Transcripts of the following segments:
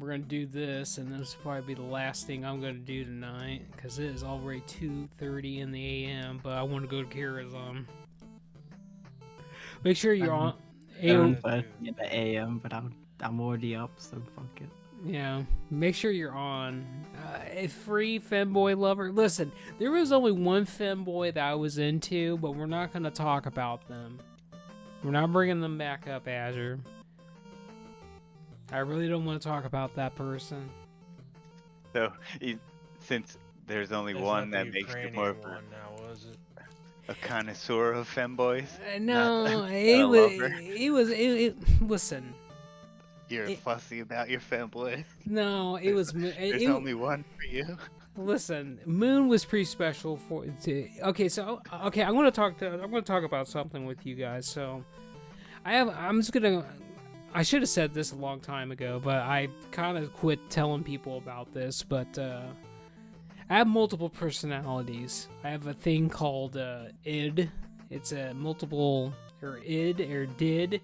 we're gonna do this, and this will probably be the last thing I'm gonna do tonight because it is already 2:30 in the a.m. But I want to go to Kira's. Make sure you're on. 7:30 in the a.m. but I'm already up, so fuck it. Yeah, make sure you're on. A free femboy lover. Listen, there was only one femboy that I was into, but we're not gonna talk about them. We're not bringing them back up, Azure. I really don't want to talk about that person. So, since there's only one that makes you more of a connoisseur of femboys. No, listen. You're fussy about your femboys. No, it was. There's only one for you. Listen, Moon was pretty special for. Okay, so I'm gonna talk about something with you guys. So, I should have said this a long time ago, but I kind of quit telling people about this. But I have multiple personalities. I have a thing called id. It's a multiple or id or did.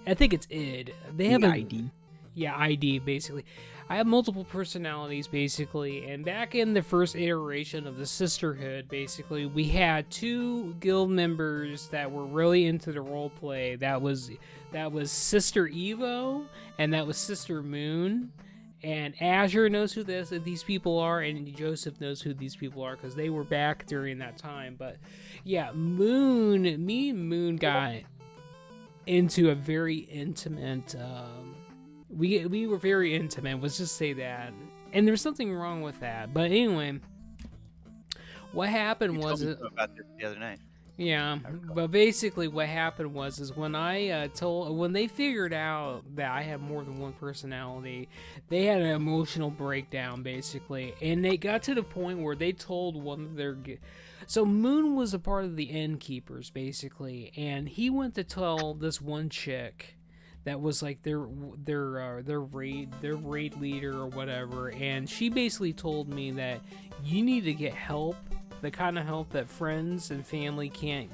I think it's id. They have an ID. Yeah, ID basically. I have multiple personalities basically, and back in the first iteration of the Sisterhood, basically, we had two guild members that were really into the role play. That was Sister Evo and that was Sister Moon. And Azure knows who these people are, and Joseph knows who these people are because they were back during that time. But yeah, me and Moon got into a very intimate. We were very intimate. Let's just say that, and there's something wrong with that. But anyway, what happened was about this the other night. Yeah, but basically what happened was when when they figured out that I had more than one personality, they had an emotional breakdown basically, and they got to the point where they told one of their. So Moon was a part of the Innkeepers basically, and he went to tell this one chick that was like their raid leader or whatever, and she basically told me that you need to get help. The kind of help that friends and family can't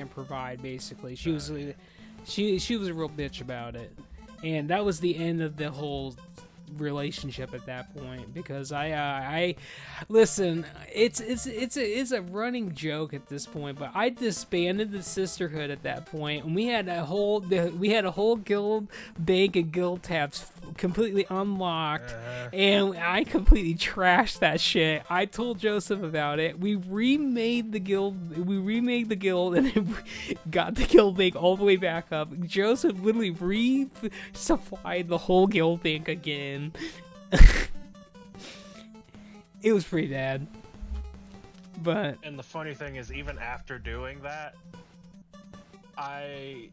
provide. Basically, she was a real bitch about it, and that was the end of the whole relationship at that point. Because I listen, it's a running joke at this point, but I disbanded the Sisterhood at that point, and we had a whole guild bank and guild tabs completely unlocked, and I completely trashed that shit. I told Joseph about it. We remade the guild, and then got the guild bank all the way back up. Joseph literally resupplied the whole guild bank again. It was pretty bad, and the funny thing is, even after doing that, I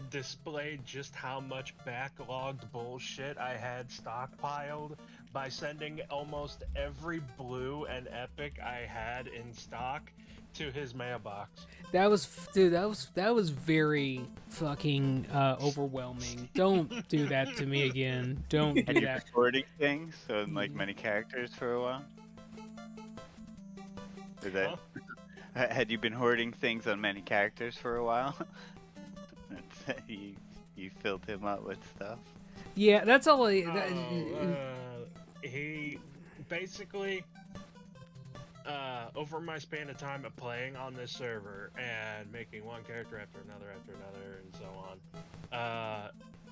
displayed just how much backlogged bullshit I had stockpiled by sending almost every blue and epic I had in stock to his mailbox. That was very fucking overwhelming. Don't do that to me again. Don't do Had you that. recording things on like many characters for a while? Had you been hoarding things on many characters for a while? you filled him up with stuff. Yeah, that's all. He basically, over my span of time of playing on this server and making one character after another, and so on,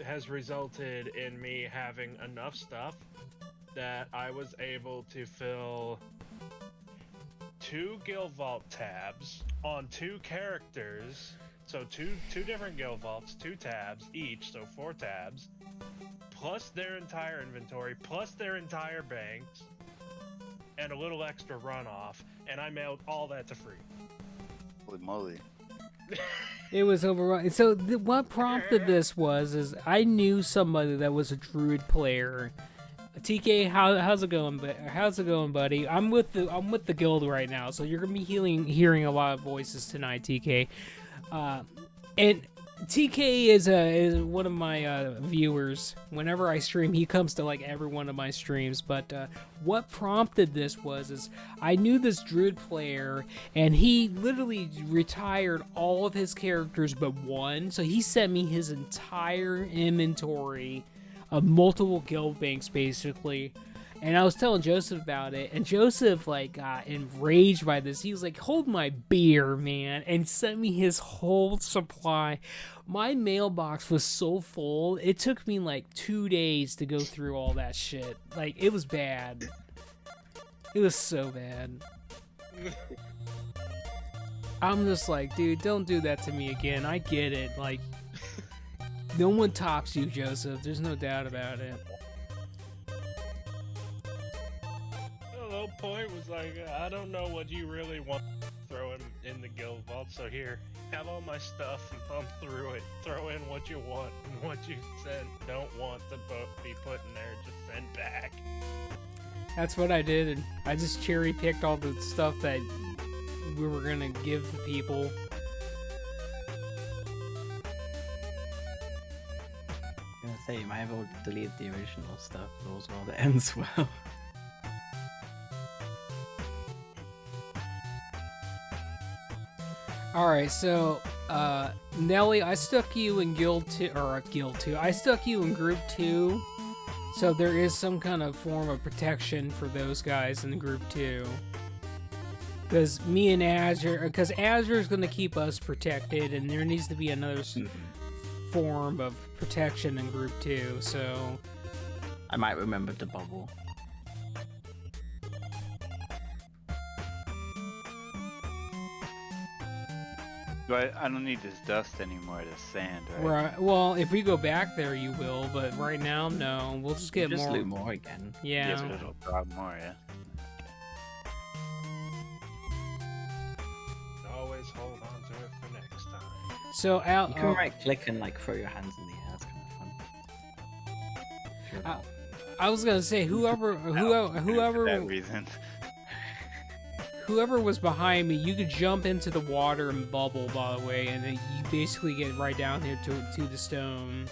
has resulted in me having enough stuff that I was able to fill 2 guild vault tabs on 2 characters. So two different guild vaults, 2 tabs each, so 4 tabs, plus their entire inventory, plus their entire banks, and a little extra runoff, and I mailed all that to free. Holy moly. It was overrun. So what prompted this is I knew somebody that was a druid player. TK, how's it going, buddy? I'm with the guild right now, so you're gonna be hearing a lot of voices tonight, TK. And TK is one of my viewers. Whenever I stream, he comes to like every one of my streams. But what prompted this is I knew this druid player, and he literally retired all of his characters but one. So he sent me his entire inventory of multiple guild banks basically. And I was telling Joseph about it, and Joseph like got enraged by this. He was like, "Hold my beer, man," and sent me his whole supply. My mailbox was so full, it took me like 2 days to go through all that shit. Like, it was bad. It was so bad. I'm just like, dude, don't do that to me again. I get it. Like, no one tops you, Joseph. There's no doubt about it. The whole point was like, I don't know what you really want to throw in the guild vault, so here, have all my stuff and thumb through it. Throw in what you want and what you don't want to be put in there, just send back. That's what I did, and I just cherry picked all the stuff that we were gonna give the people. I was gonna say, you might have all deleted the original stuff, but also all the ends well. Alright, so, Nelly, I stuck you in I stuck you in Group 2, so there is some kind of form of protection for those guys in Group 2. Because me and because Azure's gonna keep us protected, and there needs to be another form of protection in Group 2, so... I might remember the bubble. I don't need this dust anymore, this sand, right? Right. Well, if we go back there, you will, but right now, no. We'll just get just more. loot more again. Yeah. Yeah, but it'll drop more, yeah. Always hold on to it for next time. So Al, You can right click and like throw your hands in the air. That's kind of fun. I was gonna say whoever For that reason. whoever was behind me, you could jump into the water and bubble, by the way, and then you basically get right down here to the stone.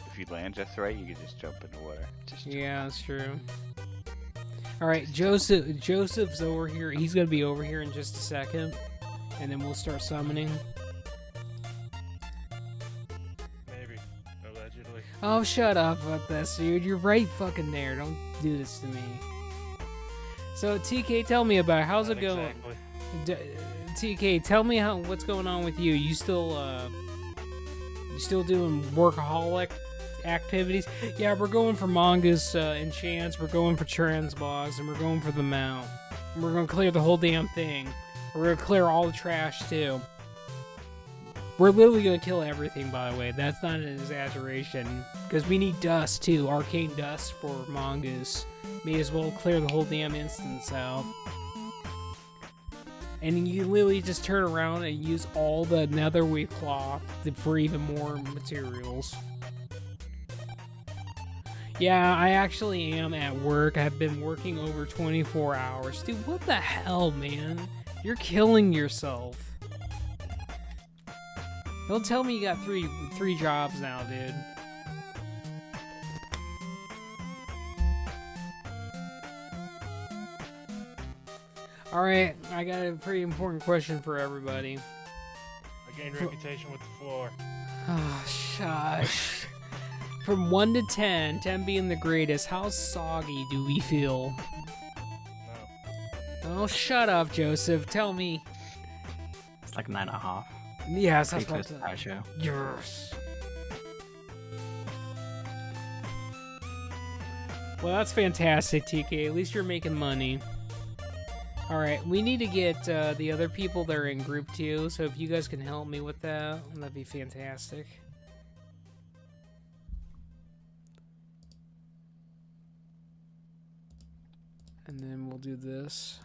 If you land just right, you can just jump in the water. Yeah, that's true. All right, Joseph's over here. He's gonna be over here in just a second, and then we'll start summoning. Maybe. Allegedly. Oh, shut up about this, dude. You're right fucking there. Don't do this to me. So, TK, tell me about it. How's it going? Exactly. TK, tell me what's going on with you. You still doing workaholic activities? Yeah, we're going for Mongoose enchants, we're going for transbogs, and we're going for the mount. And we're gonna clear the whole damn thing. We're gonna clear all the trash too. We're literally gonna kill everything, by the way. That's not an exaggeration. Because we need dust too, arcane dust for Mongoose. May as well clear the whole damn instance out. And you literally just turn around and use all the netherweave cloth for even more materials. Yeah, I actually am at work. I've been working over 24 hours. Dude, what the hell, man? You're killing yourself. Don't tell me you got three jobs now, dude. Alright, I got a pretty important question for everybody. I gained reputation with the floor. Oh, shush. From 1 to 10, 10 being the greatest, how soggy do we feel? No. Oh, shut up, Joseph. Tell me. It's like 9.5. Yes, that's Pretty what close to our show. Yes. Well, that's fantastic, TK. At least you're making money. Alright, we need to get the other people that are in Group 2, so if you guys can help me with that, that'd be fantastic. And then we'll do this.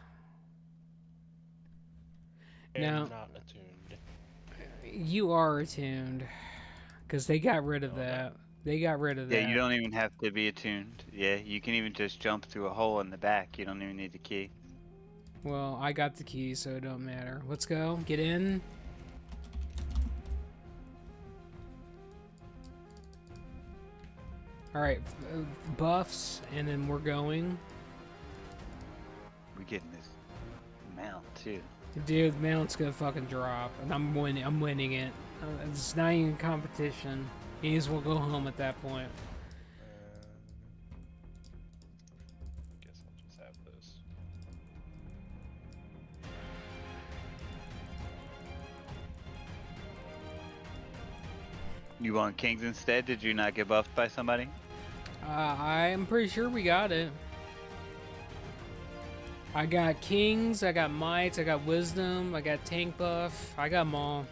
Now, Not attuned. you are attuned, because they got rid of that. They got rid of that. Yeah, you don't even have to be attuned. Yeah, you can even just jump through a hole in the back. You don't even need the key. Well, I got the key, so it don't matter. Let's go. Get in. Alright, buffs, and then we're going. We're getting this mount, too. Dude, the mount's gonna fucking drop, and I'm winning it. It's not even competition. He as well go home at that point. Guess I'll just have this. You want kings instead? Did you not get buffed by somebody? I'm pretty sure we got it. I got kings, I got mites, I got wisdom, I got tank buff, I got them all.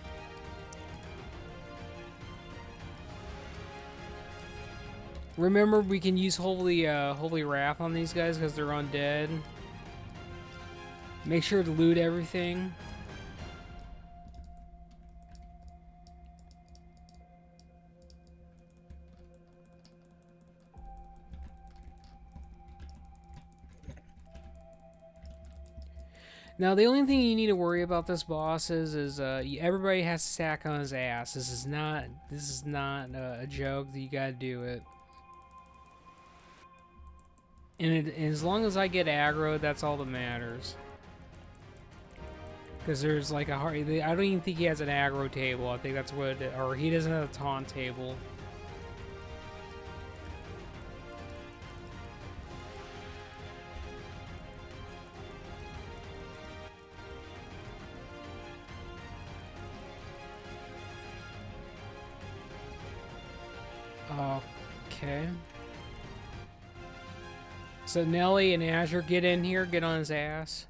Remember, we can use Holy Wrath on these guys because they're undead. Make sure to loot everything. Now, the only thing you need to worry about this boss is everybody has to stack on his ass. This is not a joke. That you gotta do it. And as long as I get aggro, that's all that matters. Because there's like a hard... I don't even think he has an aggro table. I think that's what... Or he doesn't have a taunt table. Okay. So Nelly and Azure, get in here, get on his ass.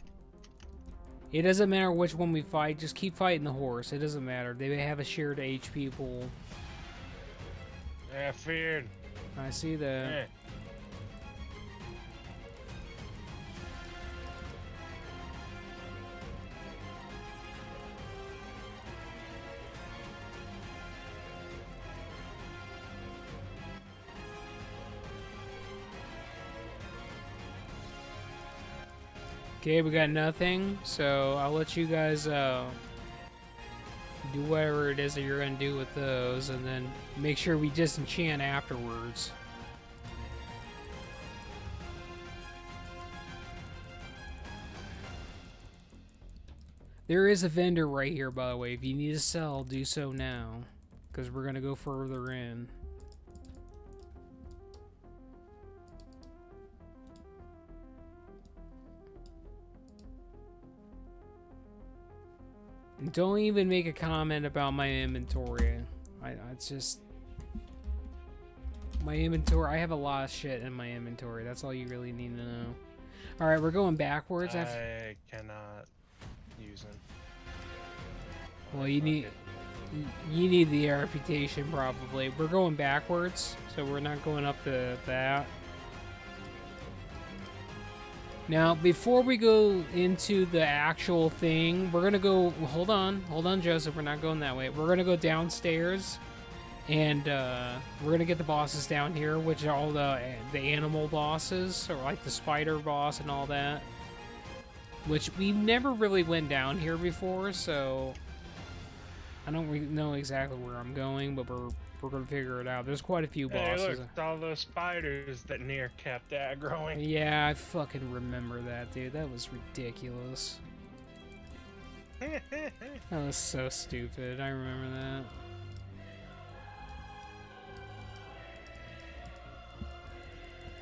It doesn't matter which one we fight, just keep fighting the horse. It doesn't matter. They have a shared HP pool. Yeah, feared. I see that. Yeah. Okay, we got nothing, so I'll let you guys do whatever it is that you're gonna do with those, and then make sure we disenchant afterwards. There is a vendor right here, by the way. If you need to sell, do so now, because we're gonna go further in. Don't even make a comment about my inventory. It's just... My inventory... I have a lot of shit in my inventory. That's all you really need to know. Alright, we're going backwards. I cannot use them. Well, you need the reputation, probably. We're going backwards, so we're not going up to that. Now, before we go into the actual thing, we're gonna go... Hold on, Joseph. We're not going that way. We're gonna go downstairs, and we're gonna get the bosses down here, which are all the animal bosses, or like the spider boss and all that. Which we never really went down here before, so I don't really know exactly where I'm going, but we're gonna figure it out. There's quite a few bosses. Hey, look, it's all those spiders that Nier kept aggroing. Yeah, I fucking remember that, dude. That was ridiculous. That was so stupid. I remember that.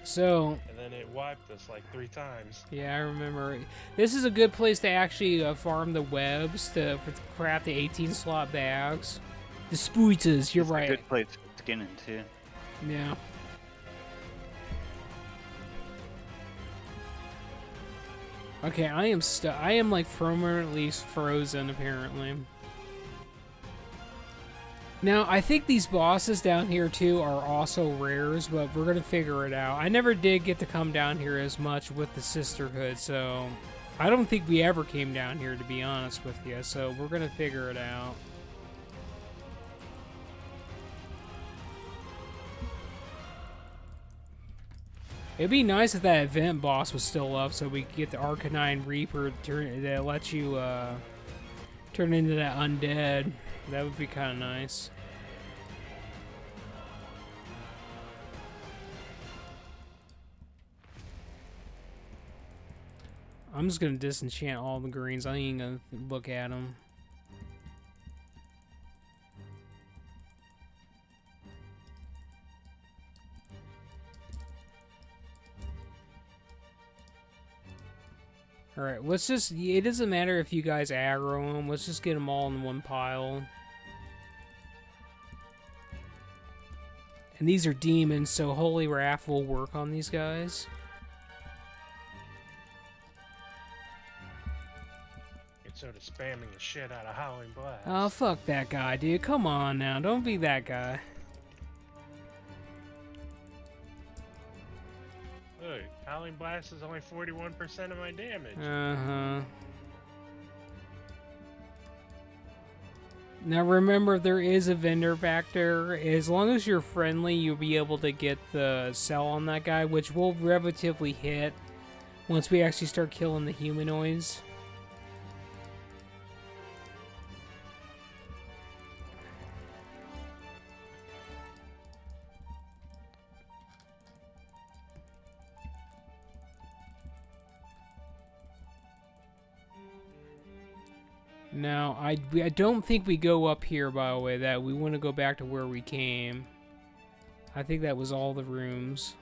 So... And then it wiped us like 3 times. Yeah, I remember. This is a good place to actually farm the webs to craft the 18-slot bags. The spoiters, you're right. It's a good place for skinning, too. Yeah. Okay, I am like permanently frozen, apparently. Now, I think these bosses down here, too, are also rares, but we're gonna figure it out. I never did get to come down here as much with the Sisterhood, so... I don't think we ever came down here, to be honest with you, so we're gonna figure it out. It'd be nice if that event boss was still up so we could get the Arcanine Reaper that lets you turn into that undead. That would be kind of nice. I'm just going to disenchant all the greens. I ain't going to look at them. Alright, let's just... It doesn't matter if you guys aggro them. Let's just get them all in one pile. And these are demons, so Holy Wrath will work on these guys. Sort of spamming the shit out of Howling Blast. Oh, fuck that guy, dude. Come on now. Don't be that guy. Look, Howling Blast is only 41% of my damage. Uh-huh. Now remember, there is a vendor factor. As long as you're friendly, you'll be able to get the sell on that guy, which will relatively hit once we actually start killing the humanoids. Now, I don't think we go up here, by the way. That we want to go back to where we came. I think that was all the rooms.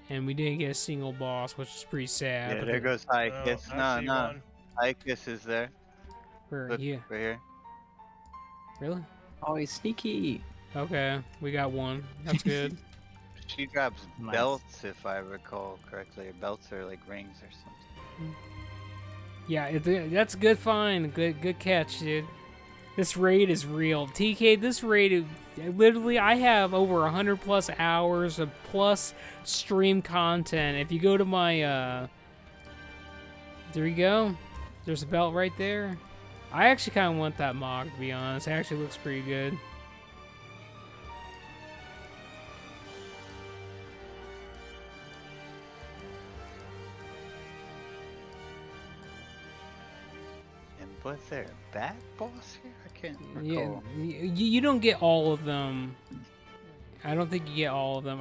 And we didn't get a single boss, which is pretty sad. Yeah, there goes Iacus. No. Iacus is there. Where? Look, Yeah. right here. Really? Oh, he's sneaky. Okay, we got one. That's good. She drops Nice. belts, if I recall correctly. Belts are like rings or something. Yeah, that's a good find. Good catch, dude. This raid is real. TK, this raid, literally, I have over 100 plus hours of plus stream content. If you go to my, there you go. There's a belt right there. I actually kind of want that mog, to be honest. It actually looks pretty good. Was there a bad boss here? I can't Yeah, recall. you don't get all of them. I don't think you get all of them.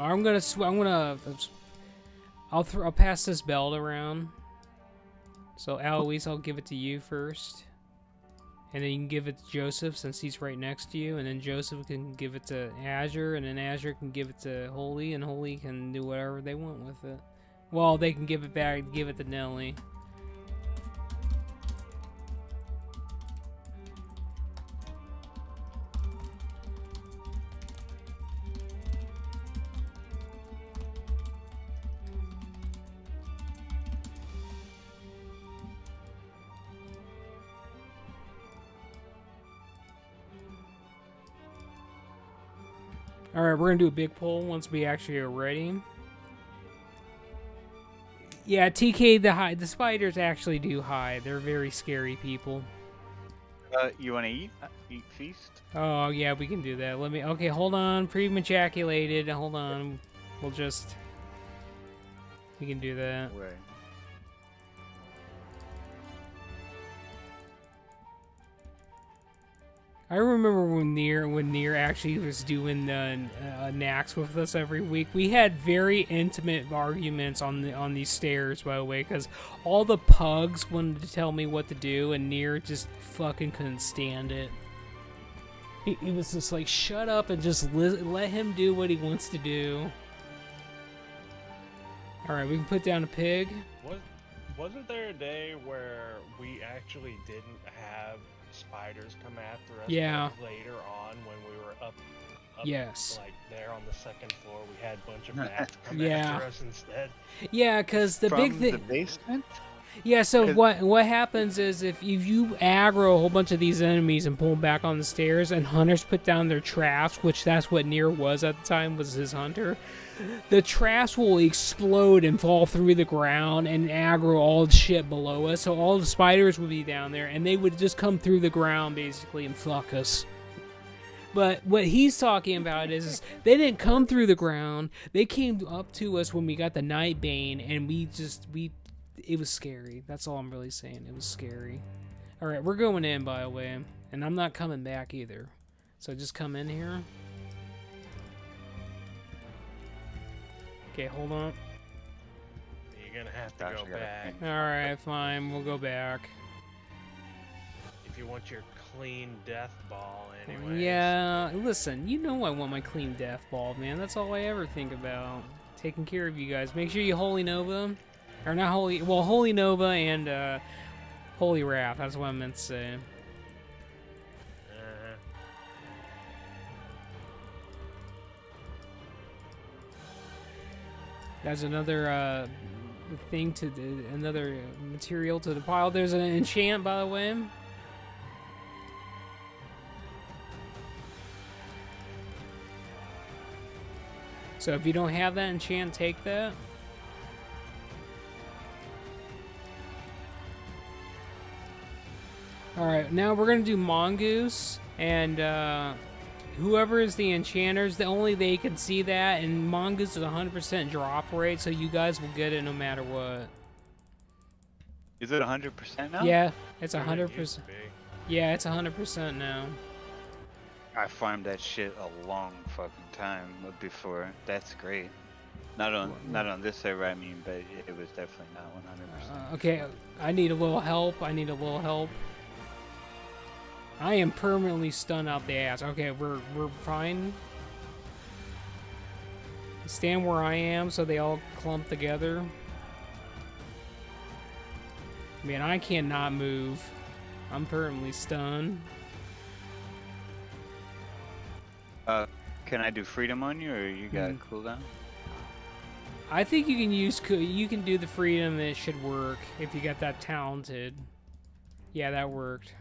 I'll pass this belt around. So Alois, I'll give it to you first, and then you can give it to Joseph since he's right next to you, and then Joseph can give it to Azure, and then Azure can give it to Holy, and Holy can do whatever they want with it. Well, they can give it back, give it to Nelly. Alright, we're gonna do a big pull once we actually are ready. Yeah, TK, the spiders actually do hide. They're very scary people. You want to eat? Eat feast? Oh, yeah, we can do that. Okay, hold on. Pre-ejaculated. Hold on. We can do that. Where? I remember when Nier actually was doing the Nax with us every week. We had very intimate arguments on these stairs, by the way, because all the pugs wanted to tell me what to do, and Nier just fucking couldn't stand it. He was just like, shut up and just let him do what he wants to do. All right, we can put down a pig. Wasn't there a day where we actually didn't have spiders come after us? Yeah. Later on, when we were up Yes. like there on the second floor, we had a bunch of bats come Yeah. after us instead. Yeah, because the big From thing. the basement? Yeah, so 'Cause- what happens is if you aggro a whole bunch of these enemies and pull them back on the stairs, and hunters put down their traps, which that's what Nier was at the time, was his hunter, the traps will explode and fall through the ground and aggro all the shit below us. So all the spiders would be down there, and they would just come through the ground basically and fuck us. But what he's talking about is they didn't come through the ground. They came up to us when we got the Night Bane, and it was scary. That's all I'm really saying. It was scary. All right, we're going in, by the way, and I'm not coming back either. So just come in here. Okay, hold on. You're gonna have to Gosh, go I gotta back. think. All right, fine. We'll go back. If you want your clean death ball, anyway. Yeah, listen, you know I want my clean death ball, man. That's all I ever think about. Taking care of you guys. Make sure you Holy Nova them. Or not Holy... Well, Holy Nova and Holy Wrath. That's what I meant to say. That's another thing to another material to the pile. There's an enchant, by the way. So if you don't have that enchant, take that. Alright, now we're gonna do Mongoose, and whoever is the enchanters, only they can see that, and Mongoose is 100% drop rate, so you guys will get it no matter what. Is it 100% now? Yeah, it's 100%. Yeah, it's 100% now. I farmed that shit a long fucking time before. That's great. Not on this server, I mean, but it was definitely not 100%. Okay, I need a little help. I need a little help. I am permanently stunned out the ass. Okay, we're fine. Stand where I am so they all clump together. Man, I cannot move. I'm permanently stunned. Can I do freedom on you, or you got cooldown? I think you can you can do the freedom and it should work if you got that talented. Yeah, that worked.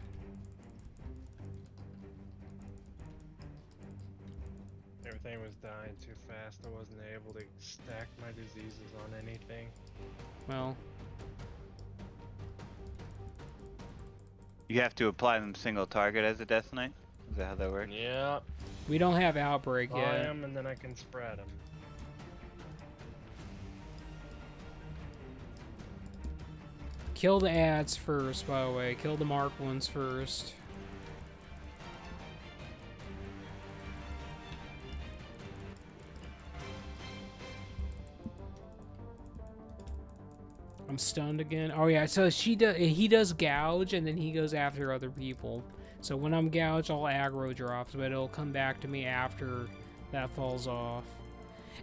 Everything was dying too fast. I wasn't able to stack my diseases on anything. Well, You have to apply them single target as a death knight? Is that how that works? Yeah. we don't have outbreak Buy yet. them and then I can spread them. Kill the ads first, by the way. Kill the marked ones first. I'm stunned again. Oh yeah, so he does gouge and then he goes after other people. So when I'm gouged, all aggro drops, but it'll come back to me after that falls off.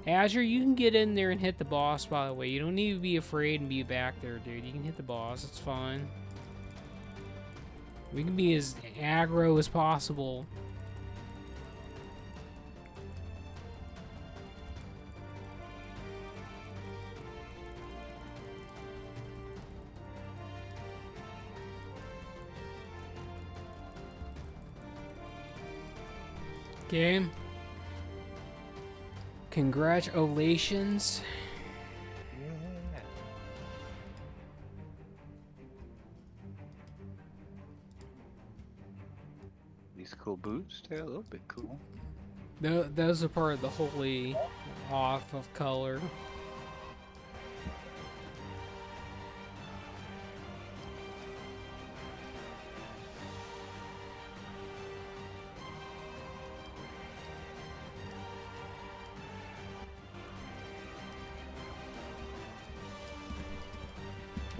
Azure, you can get in there and hit the boss, by the way. You don't need to be afraid and be back there, dude. You can hit the boss, it's fine. We can be as aggro as possible. Okay. Congratulations. These cool boots, they're a little bit cool. Those are part of the holy off of color.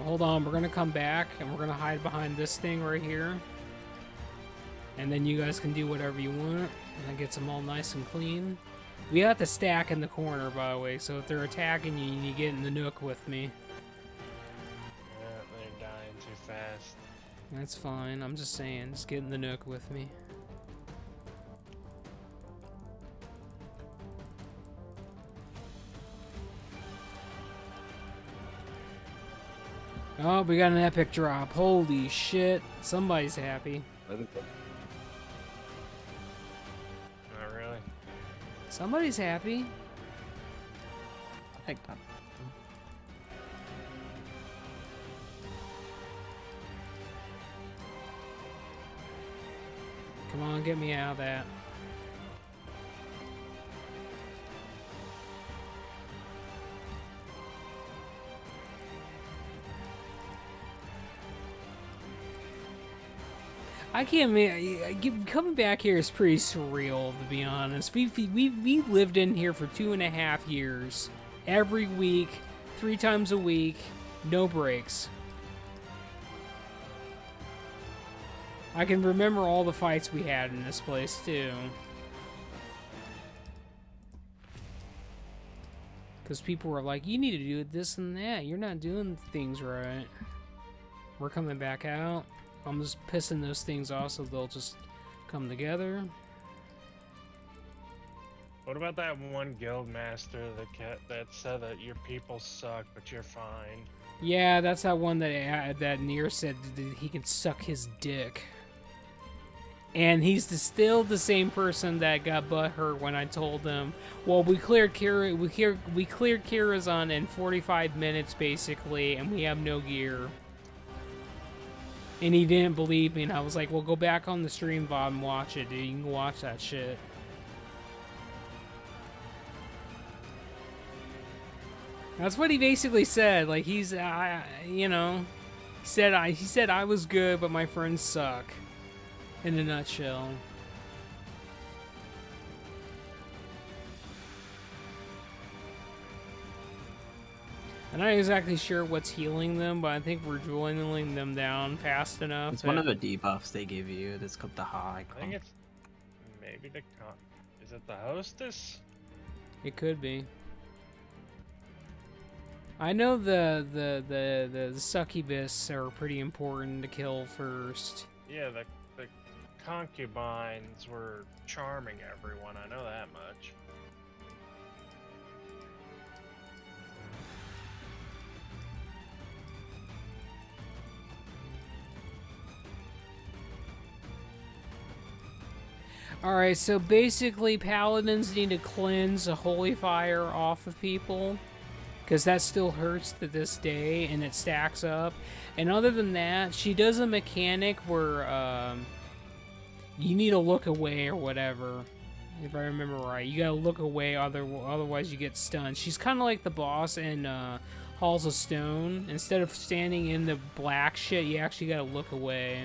Hold on, we're gonna come back and we're gonna hide behind this thing right here. And then you guys can do whatever you want. And that gets them all nice and clean. We have to stack in the corner, by the way, so if they're attacking you, you need to get in the nook with me. Yeah, they're dying too fast. That's fine, I'm just saying, just get in the nook with me. Oh, we got an epic drop. Holy shit. Somebody's happy. Not really. Somebody's happy. I think that. Come on, get me out of that. I can't. Coming back here is pretty surreal, to be honest. We've lived in here for 2.5 years, every week, 3 times a week, no breaks. I can remember all the fights we had in this place too. Because people were like, you need to do this and that. You're not doing things right. We're coming back out. I'm just pissing those things off so they'll just come together. What about that one guild master that said that your people suck, but you're fine? Yeah, that's that one that Nier said that he can suck his dick. And he's still the same person that got butthurt when I told him, well, we cleared Kirazan in 45 minutes basically, and we have no gear. And he didn't believe me, and I was like, well, go back on the stream VOD and watch it, dude. You can watch that shit. That's what he basically said. Like, he's, you know, he said I was good, but my friends suck. In a nutshell. I'm not exactly sure what's healing them, but I think we're dwindling them down fast enough. It's one of the debuffs they give you. That's called the high. I think it's maybe is it the hostess? It could be. I know the succubus are pretty important to kill first. Yeah, the concubines were charming everyone. I know that much. Alright, so basically paladins need to cleanse a holy fire off of people. Because that still hurts to this day, and it stacks up. And other than that, she does a mechanic where you need to look away or whatever. If I remember right. You gotta look away, otherwise you get stunned. She's kind of like the boss in Halls of Stone. Instead of standing in the black shit, you actually gotta look away.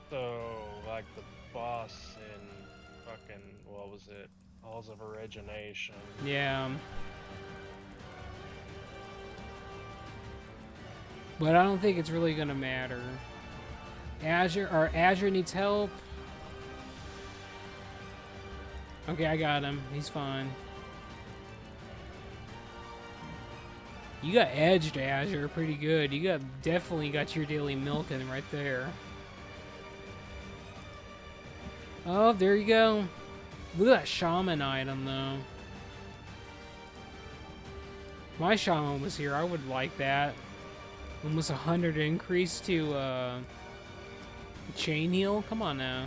So, like the boss in fucking, what was it? Halls of Origination. Yeah. But I don't think it's really gonna matter. Azure needs help. Okay, I got him. He's fine. You got edged, Azure, pretty good. You definitely got your daily milking right there. Oh, there you go. Look at that shaman item, though. My shaman was here. I would like that. Almost 100 increase to chain heal. Come on now.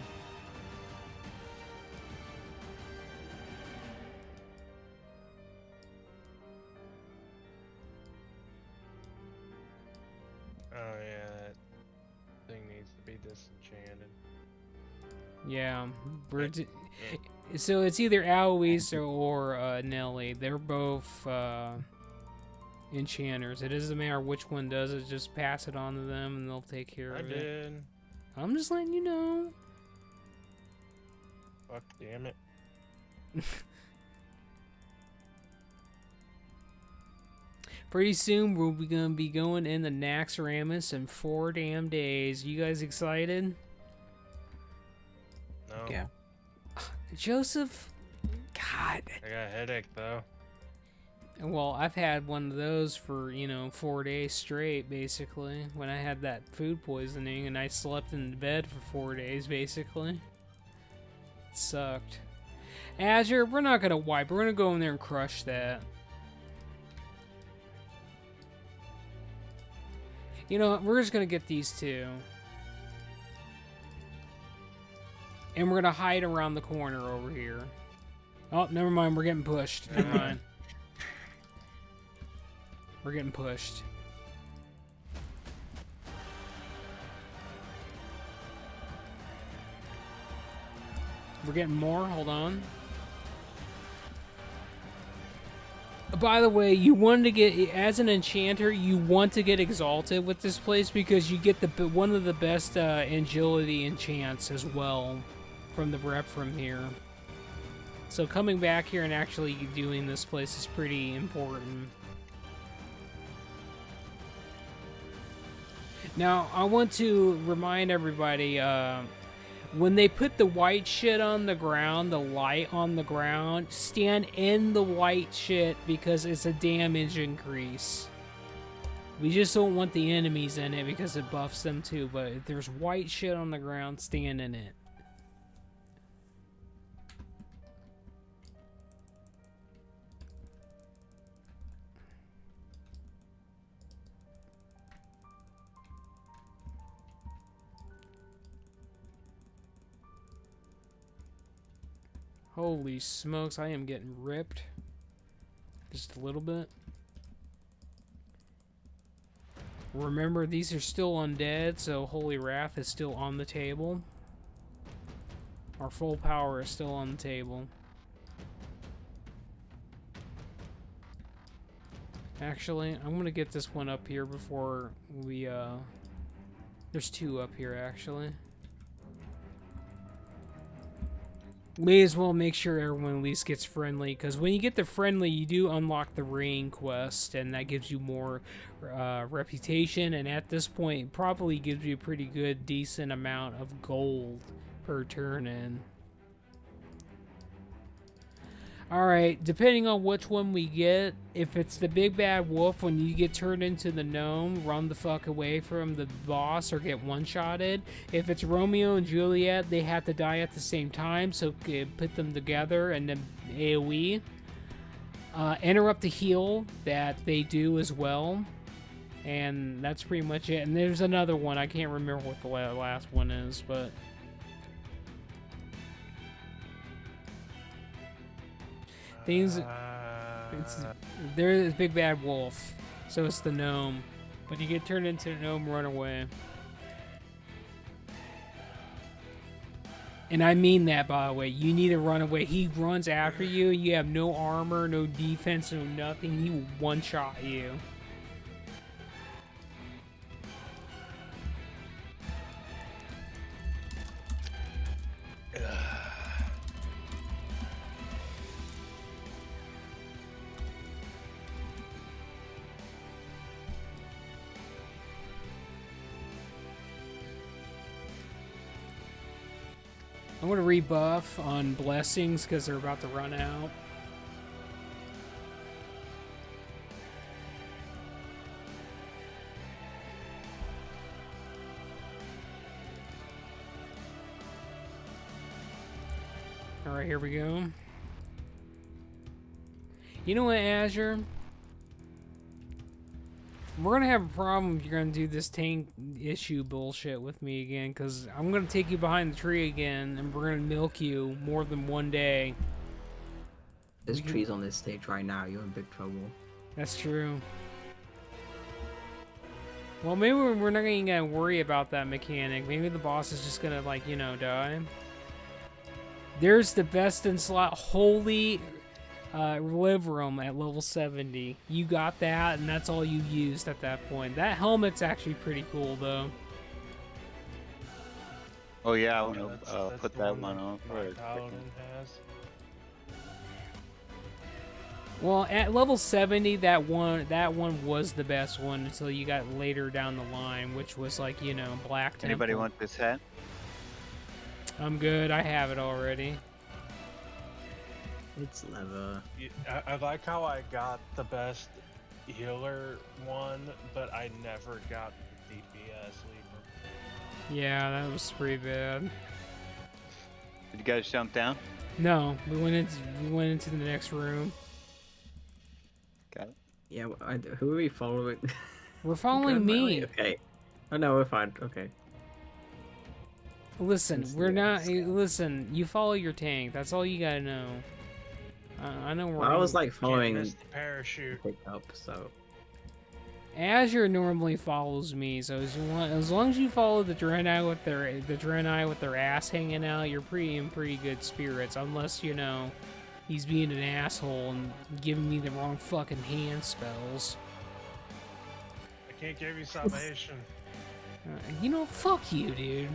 Oh yeah, that thing needs to be disenchanted. Yeah, so it's either Alois or Nelly. They're both enchanters. It doesn't matter which one does it. Just pass it on to them, and they'll take care of it. I did. I'm just letting you know. Fuck, damn it. Pretty soon we're gonna be going in the Naxxramas in 4 damn days. You guys excited? No. Yeah. Joseph, God. I got a headache though. Well, I've had one of those for, 4 days straight, basically. When I had that food poisoning and I slept in bed for 4 days, basically. It sucked. Azure, we're not gonna wipe. We're gonna go in there and crush that. You know what? We're just gonna get these two. And we're gonna hide around the corner over here. Oh, never mind. We're getting pushed. Never mind. We're getting pushed. We're getting more. Hold on. By the way, you want to get, as an enchanter, you want to get exalted with this place because you get one of the best agility enchants as well from the rep from here. So coming back here and actually doing this place is pretty important. Now, I want to remind everybody, When they put the white shit on the ground, the light on the ground, stand in the white shit because it's a damage increase. We just don't want the enemies in it because it buffs them too, but if there's white shit on the ground, stand in it. Holy smokes, I am getting ripped. Just a little bit. Remember, these are still undead, so Holy Wrath is still on the table. Our full power is still on the table. Actually, I'm gonna get this one up here before we, there's two up here, actually. May as well make sure everyone at least gets friendly, because when you get the friendly, you do unlock the rain quest, and that gives you more reputation, and at this point, it probably gives you a pretty good, decent amount of gold per turn in. Alright, depending on which one we get, if it's the big bad wolf, when you get turned into the gnome, run the fuck away from the boss or get one-shotted. If it's Romeo and Juliet, they have to die at the same time, so put them together and then AoE. Interrupt the heal that they do as well. And that's pretty much it. And there's another one, I can't remember what the last one is, but... There's a big bad wolf, so it's the gnome. When you get turned into a gnome, run away. And I mean that, by the way. You need to run away. He runs after you. You have no armor, no defense, no nothing. He will one-shot you. I'm going to rebuff on blessings because they're about to run out. Alright, here we go. You know what, Azure? We're gonna have a problem if you're gonna do this tank issue bullshit with me again, because I'm gonna take you behind the tree again, and we're gonna milk you more than one day. There's trees on this stage right now. You're in big trouble. That's true. Well, maybe we're not even gonna worry about that mechanic. Maybe the boss is just gonna, like, you know, die. There's the best in slot. Holy... live room at level 70. You got that, and that's all you used at that point. That helmet's actually pretty cool, though. Oh yeah, I want to put that one on. Well, at level 70, that one was the best one until you got later down the line, which was like, you know, Black Temple. Anybody want this hat? I'm good. I have it already. It's never. I like how I got the best healer one, but I never got the DPS leaper. Yeah, that was pretty bad. Did you guys jump down? No, we went into the next room. Got it. Yeah, who are we following? We're following me. Okay. Oh no, we're fine. Okay. Listen, we're not. Listen, you follow your tank. That's all you gotta know. I know where. I was like following the parachute. Pick up, so. Azure normally follows me, so as long as you follow the Draenei with their ass hanging out, you're in pretty good spirits. Unless, you know, he's being an asshole and giving me the wrong fucking hand spells. I can't give you salvation. You know, fuck you, dude.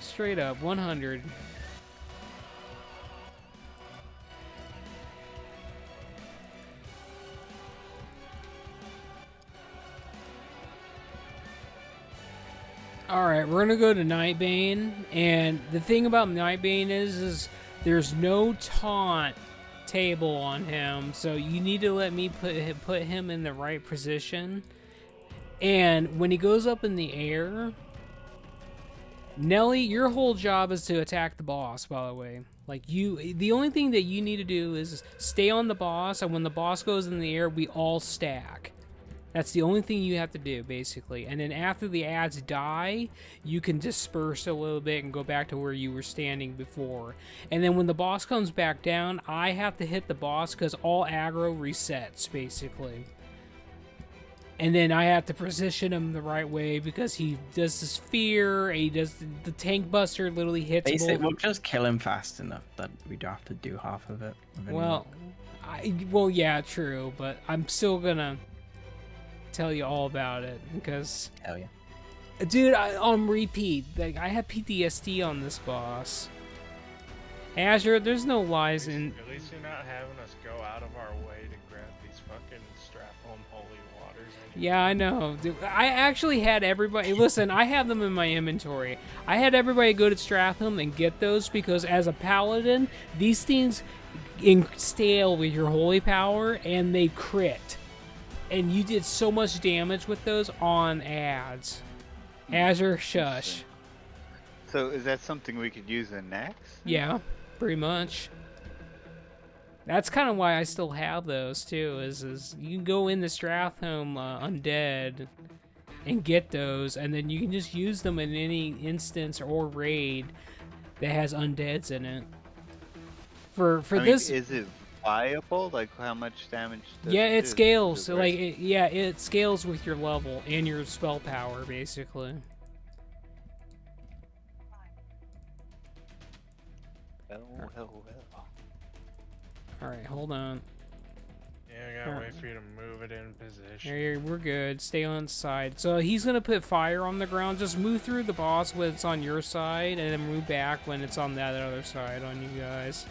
Straight up, 100. Alright, Alright, we're gonna go to Nightbane, and the thing about Nightbane is there's no taunt table on him, so you need to let me put him in the right position. And when he goes up in the air, Nelly, your whole job is to attack the boss, by the way. Like, the only thing that you need to do is stay on the boss, and when the boss goes in the air, we all stack. That's the only thing you have to do, basically. And then after the ads die, you can disperse a little bit and go back to where you were standing before. And then when the boss comes back down, I have to hit the boss because all aggro resets, basically. And then I have to position him the right way because he does the sphere, he does the tank buster literally hits Basically, both. we'll just kill him fast enough that we don't have to do half of it. Well, well, yeah, true, but I'm still gonna tell you all about it because, hell yeah, dude, on repeat, like, I have PTSD on this boss. Azure, there's no lies in. At least you're not having us go out of our way to grab these fucking Strathholm holy waters. Yeah, I know. Dude, I actually had everybody. Listen, I have them in my inventory. I had everybody go to Strathholm and get those because as a paladin, these things stale with your holy power and they crit. And you did so much damage with those on ads. Azure, shush. So is that something we could use in Nax? Yeah, pretty much. That's kind of why I still have those too. Is you can go into Strathholm Undead and get those, and then you can just use them in any instance or raid that has undeads in it. For I this, mean, is it viable? Like, how much damage does yeah, it do? scales. Is So, it like, worth- it scales with your level and your spell power, basically. Well. All right, hold on. Yeah, I gotta wait for you to move it in position. There, we're good. Stay on side. So he's gonna put fire on the ground. Just move through the boss when it's on your side, and then move back when it's on that other side on you guys.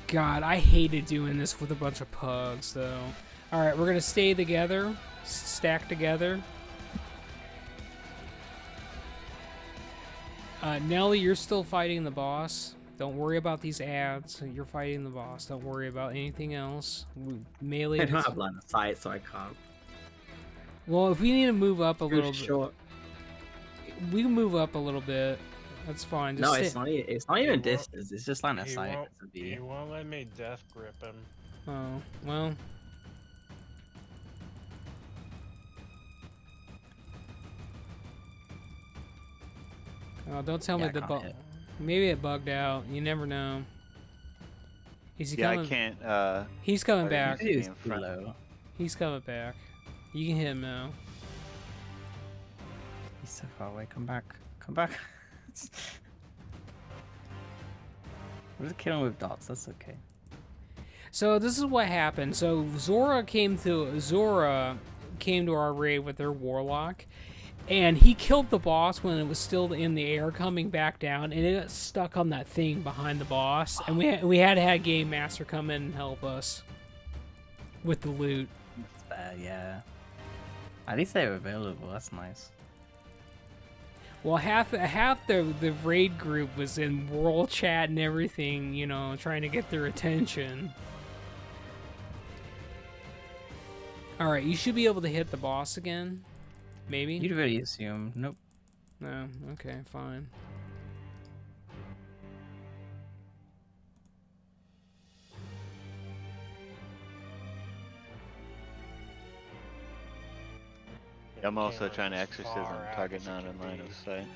God, I hated doing this with a bunch of pugs, though. Alright, we're gonna stay together. Stack together. Nelly, you're still fighting the boss. Don't worry about these ads. You're fighting the boss. Don't worry about anything else. Melee. I don't have line of sight, so I can't. Well, if we need to move up a little bit, Short. we can move up a little bit. That's fine. Just No, stay- it's not even He won't- distance. It's just line of sight. It's a He B. won't let me death grip him. Oh, well. Oh, don't tell Yeah, me I the can't bug. hit. Maybe it bugged out. You never know. Is he Yeah, coming? I can't. He's coming Oh, back. you- It's in too front. low. He's coming back. You can hit him now. He's so far away. Come back. Come back. We'll just kill him with dots. That's okay. So this is what happened. So Zora came to our raid with their warlock, and he killed the boss when it was still in the air coming back down, and it got stuck on that thing behind the boss, and we had to have Game Master come in and help us with the loot. That's fair, yeah. At least they were available. That's nice. Well, half the raid group was in world chat and everything, you know, trying to get their attention. All right, you should be able to hit the boss again. Maybe? You'd really assume. Nope. No, okay, fine. I'm also Yeah, trying to as exorcism, far out target as it not can in line be. of sight.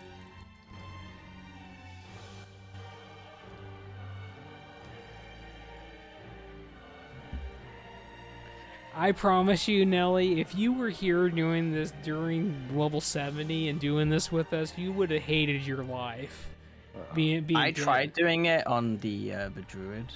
I promise you, Nelly, if you were here doing this during level 70 and doing this with us, you would have hated your life. Being I dead. tried doing it on the druid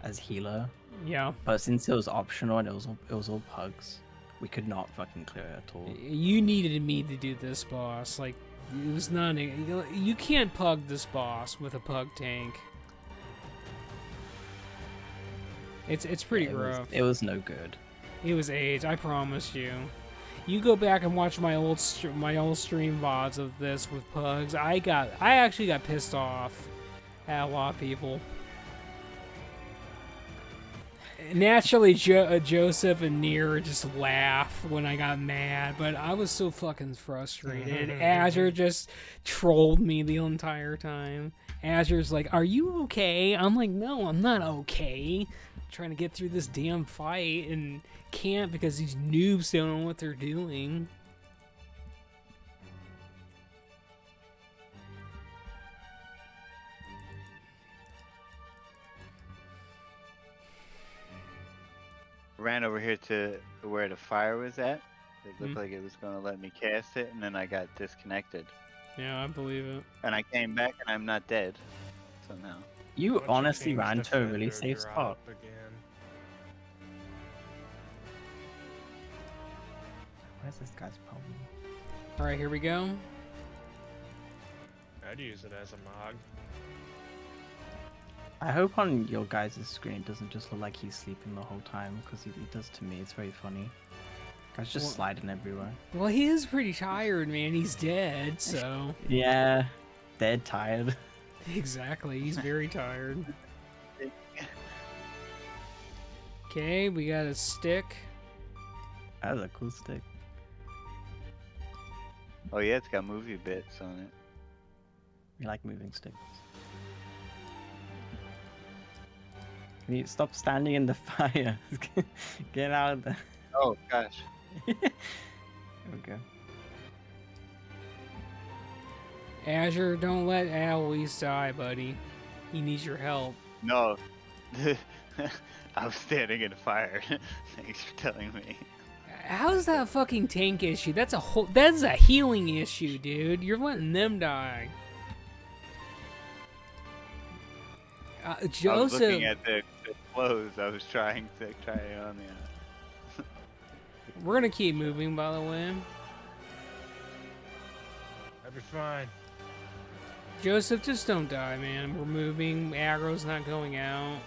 as healer, Yeah. but since it was optional and it was all pugs, we could not fucking clear it at all. You needed me to do this, boss. Like, It was not. You can't pug this boss with a pug tank. It's pretty rough. It was no good. It was AIDS, I promise you. You go back and watch my old stream VODs of this with pugs. I actually got pissed off at a lot of people. Naturally, Joseph and Nier just laugh when I got mad, but I was so fucking frustrated. Azure just trolled me the entire time. Azure's like, "Are you okay?" I'm like, "No, I'm not okay." Trying to get through this damn fight and can't because these noobs don't know what they're doing. Ran over here to where the fire was at. It looked like it was going to let me cast it, and then I got disconnected. Yeah, I believe it. And I came back, and I'm not dead. So now. You Bunch of honestly King's ran to a really Defender safe drop spot. Again. Where's this guy's problem? All right, here we go. I'd use it as a mog. I hope on your guys' screen it doesn't just look like he's sleeping the whole time, because he does to me. It's very funny. Guy's just Well- sliding everywhere. Well, he is pretty tired, man. He's dead, so Yeah, dead tired. exactly. He's very tired. Okay, we got a stick. That was a cool stick. Oh yeah, it's got movie bits on it. You like moving sticks. Can you stop standing in the fire? Get out of there. Oh gosh. There we go. Azure, don't let Alois die, buddy. He needs your help. No. I was standing in the fire. Thanks for telling me. How's that a fucking tank issue? That's a healing issue, dude. You're letting them die. I was Joseph, looking at the clothes. I was trying to try it on the. we're gonna keep moving, by the way. That'd be fine. Joseph, just don't die, man. We're moving. Aggro's not going out.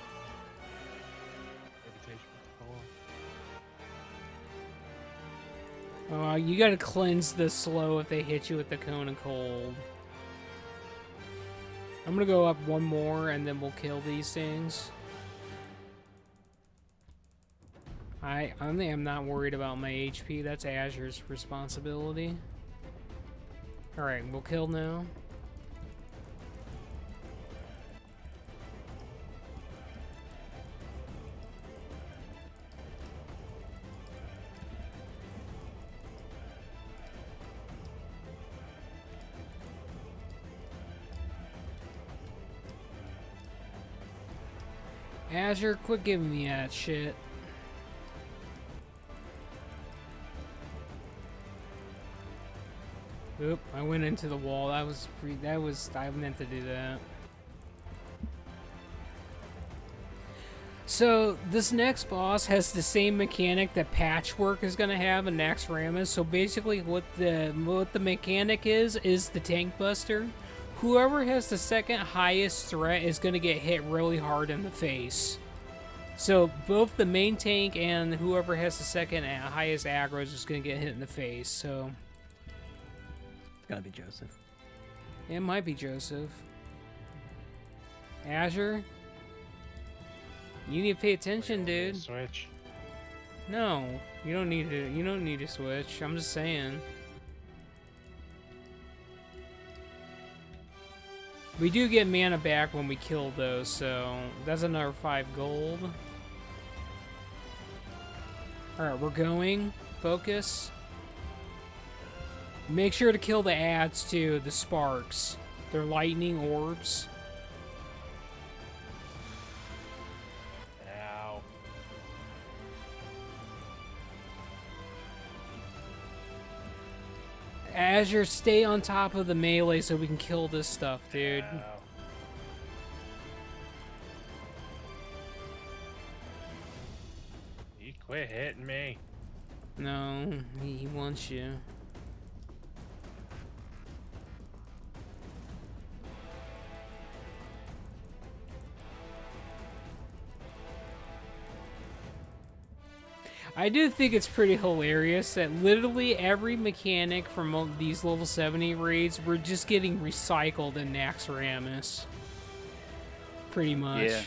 Reputation with the You gotta cleanse the slow if they hit you with the cone of cold. I'm gonna go up one more and then we'll kill these things. I think I'm not worried about my HP. That's Azure's responsibility. Alright, we'll kill now. Azure, quit giving me that shit. Oop, I went into the wall. I meant to do that. So, this next boss has the same mechanic that Patchwork is going to have in Naxxramas. So basically what the mechanic is the Tank Buster. Whoever has the second highest threat is going to get hit really hard in the face. So both the main tank and whoever has the second highest aggro is just going to get hit in the face. So It's gonna be Joseph. it might be Joseph. Azure, you need to pay attention, dude. Switch. No, you don't need to. You don't need to switch. I'm just saying. We do get mana back when we kill those, so that's another 5 gold. Alright, we're going. Focus. Make sure to kill the ads too, the sparks. They're lightning orbs. Ow. Azure, stay on top of the melee so we can kill this stuff, dude. Ow. You quit hitting me. No, he wants you. I do think it's pretty hilarious that literally every mechanic from these level 70 raids were just getting recycled in Naxxramas. Pretty much. Yeah.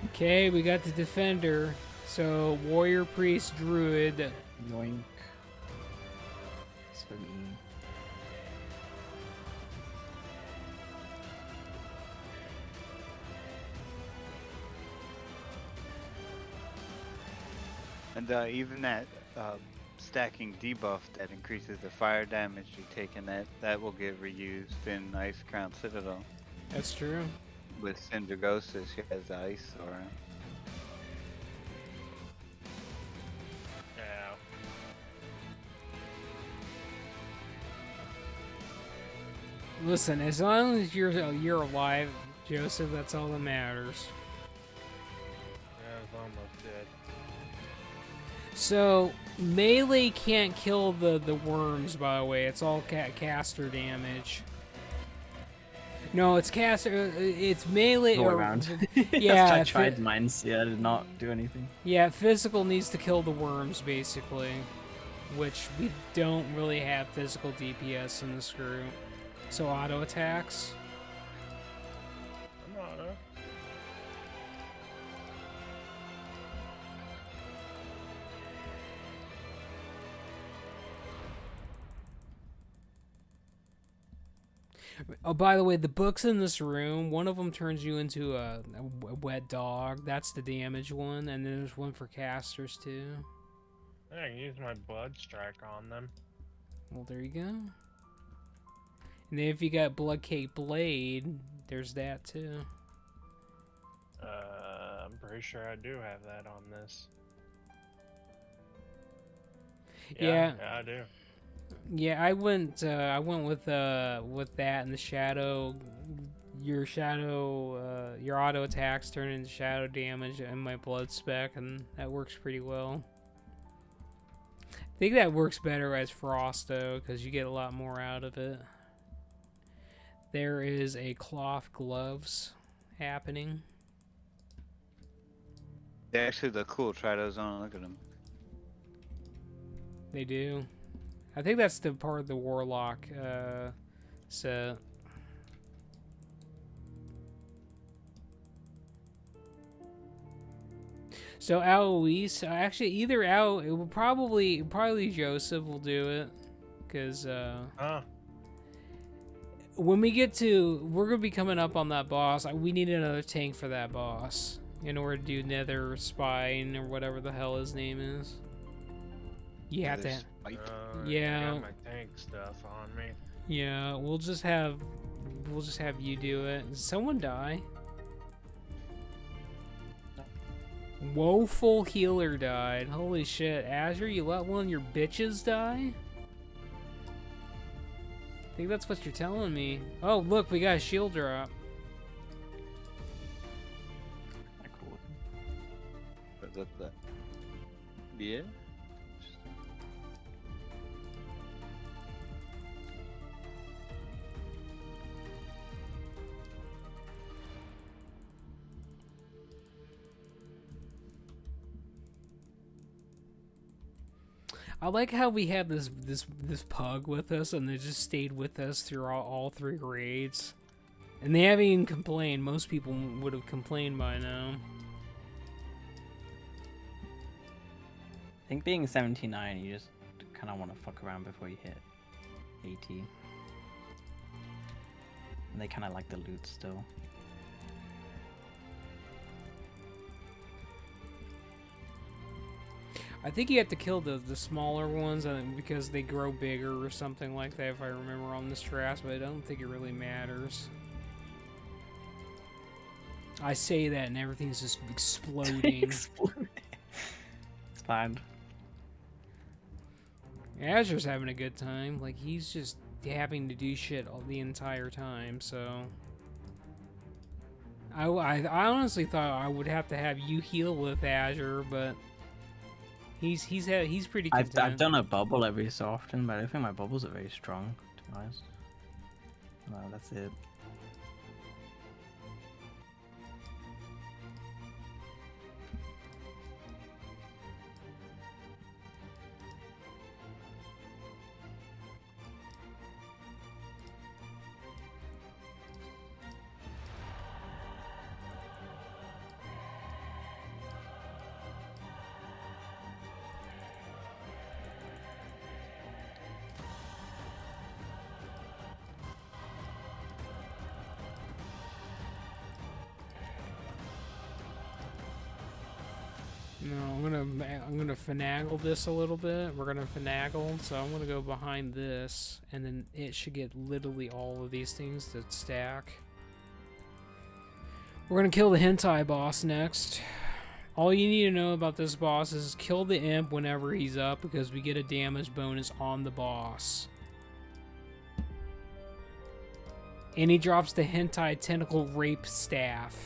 Okay, we got the defender. So, warrior, priest, druid. Yoink. It's for me. And even that stacking debuff that increases the fire damage you take in that will get reused in Ice Crown Citadel. That's true. With Syndragosis, she has the ice aura. Yeah. Listen, as long as you're alive, Joseph, that's all that matters. Yeah, I was almost dead. So, melee can't kill the worms, by the way. It's all caster damage. No, it's caster. It's melee. Go around. Yeah, I tried mines. Yeah, I did not do anything. Yeah, physical needs to kill the worms, basically. Which we don't really have physical DPS in this group. So auto attacks. I'm auto. Oh, by the way, the books in this room, one of them turns you into a wet dog. That's the damage one, and then there's one for casters too. I can use my blood strike on them. Well, there you go. And then if you got Blood Cake Blade, there's that too. I'm pretty sure I do have that on this. Yeah. Yeah, I do. Yeah, I went with that and the shadow. Your shadow, your auto attacks turn into shadow damage and my blood spec, and that works pretty well. I think that works better as frost though, because you get a lot more out of it. There is a cloth gloves happening. They actually look cool. Try those on. Look at them. They do. I think that's the part of the warlock set. So Alois, actually either it will probably Joseph will do it, because when we get to, we're gonna be coming up on that boss. We need another tank for that boss in order to do Nether Spine or whatever the hell his name is. You have to. Yeah. I got my tank stuff on me. Yeah, we'll just have you do it. Did someone die? Woeful healer died. Holy shit, Azure, you let one of your bitches die? I think that's what you're telling me. Oh, look, we got a shield drop. Cool. Look at that. Yeah. I like how we have this pug with us, and they just stayed with us through all 3 raids. And they haven't even complained. Most people would have complained by now. I think being 79, you just kind of want to fuck around before you hit 80. And they kind of like the loot still. I think you have to kill the smaller ones because they grow bigger or something like that, if I remember on this trash, but I don't think it really matters. I say that and everything's just exploding. It's fine. Azure's having a good time. Like, he's just having to do shit all the entire time, so... I honestly thought I would have to have you heal with Azure, but... He's pretty content. I've done a bubble every so often, but I think my bubbles are very strong, to be honest. No, that's it. No, I'm gonna finagle this a little bit. We're gonna finagle, so I'm gonna go behind this, and then it should get literally all of these things that stack. We're gonna kill the hentai boss next. All you need to know about this boss is kill the imp whenever he's up, because we get a damage bonus on the boss. And he drops the hentai tentacle rape staff.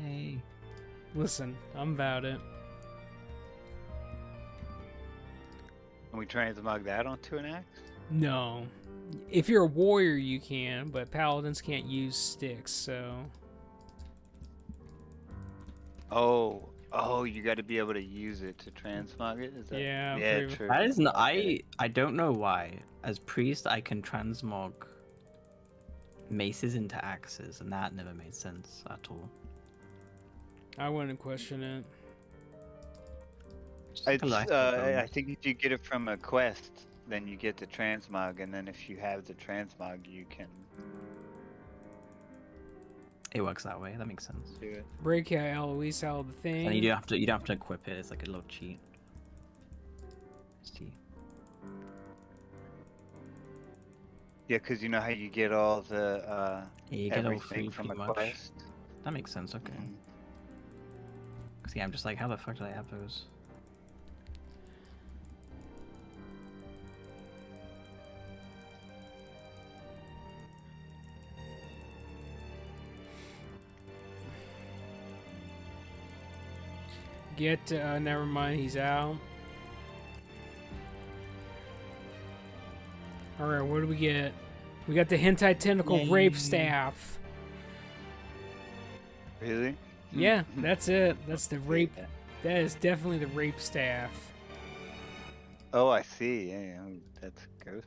Yay. Listen, I'm about it. Can we transmog that onto an axe? No. If you're a warrior, you can, but paladins can't use sticks, so... Oh, you got to be able to use it to transmog it? Is that... Yeah, yeah, pretty- true. That is not, Okay. I don't know why. As priest, I can transmog maces into axes, and that never made sense at all. I wouldn't question it. Just like a lack of I bones. think if you get it from a quest, then you get the transmog, and then if you have the transmog, you can It works that way. That makes sense. do it. Break out Eloise out of the thing. And you don't have to equip it. It's like a little cheat. See. Yeah, because you know how you get all the Yeah, you get all everything three from a pretty much. quest. That makes sense. Okay. Mhm. Cause yeah, I'm just like, how the fuck did I have those? Get, never mind, he's out. Alright, what do we get? We got the hentai tentacle rape Yay. staff. Really? Yeah, that's it. That's the rape. Yeah. That is definitely the rape staff. Oh, I see. Yeah, that's gross.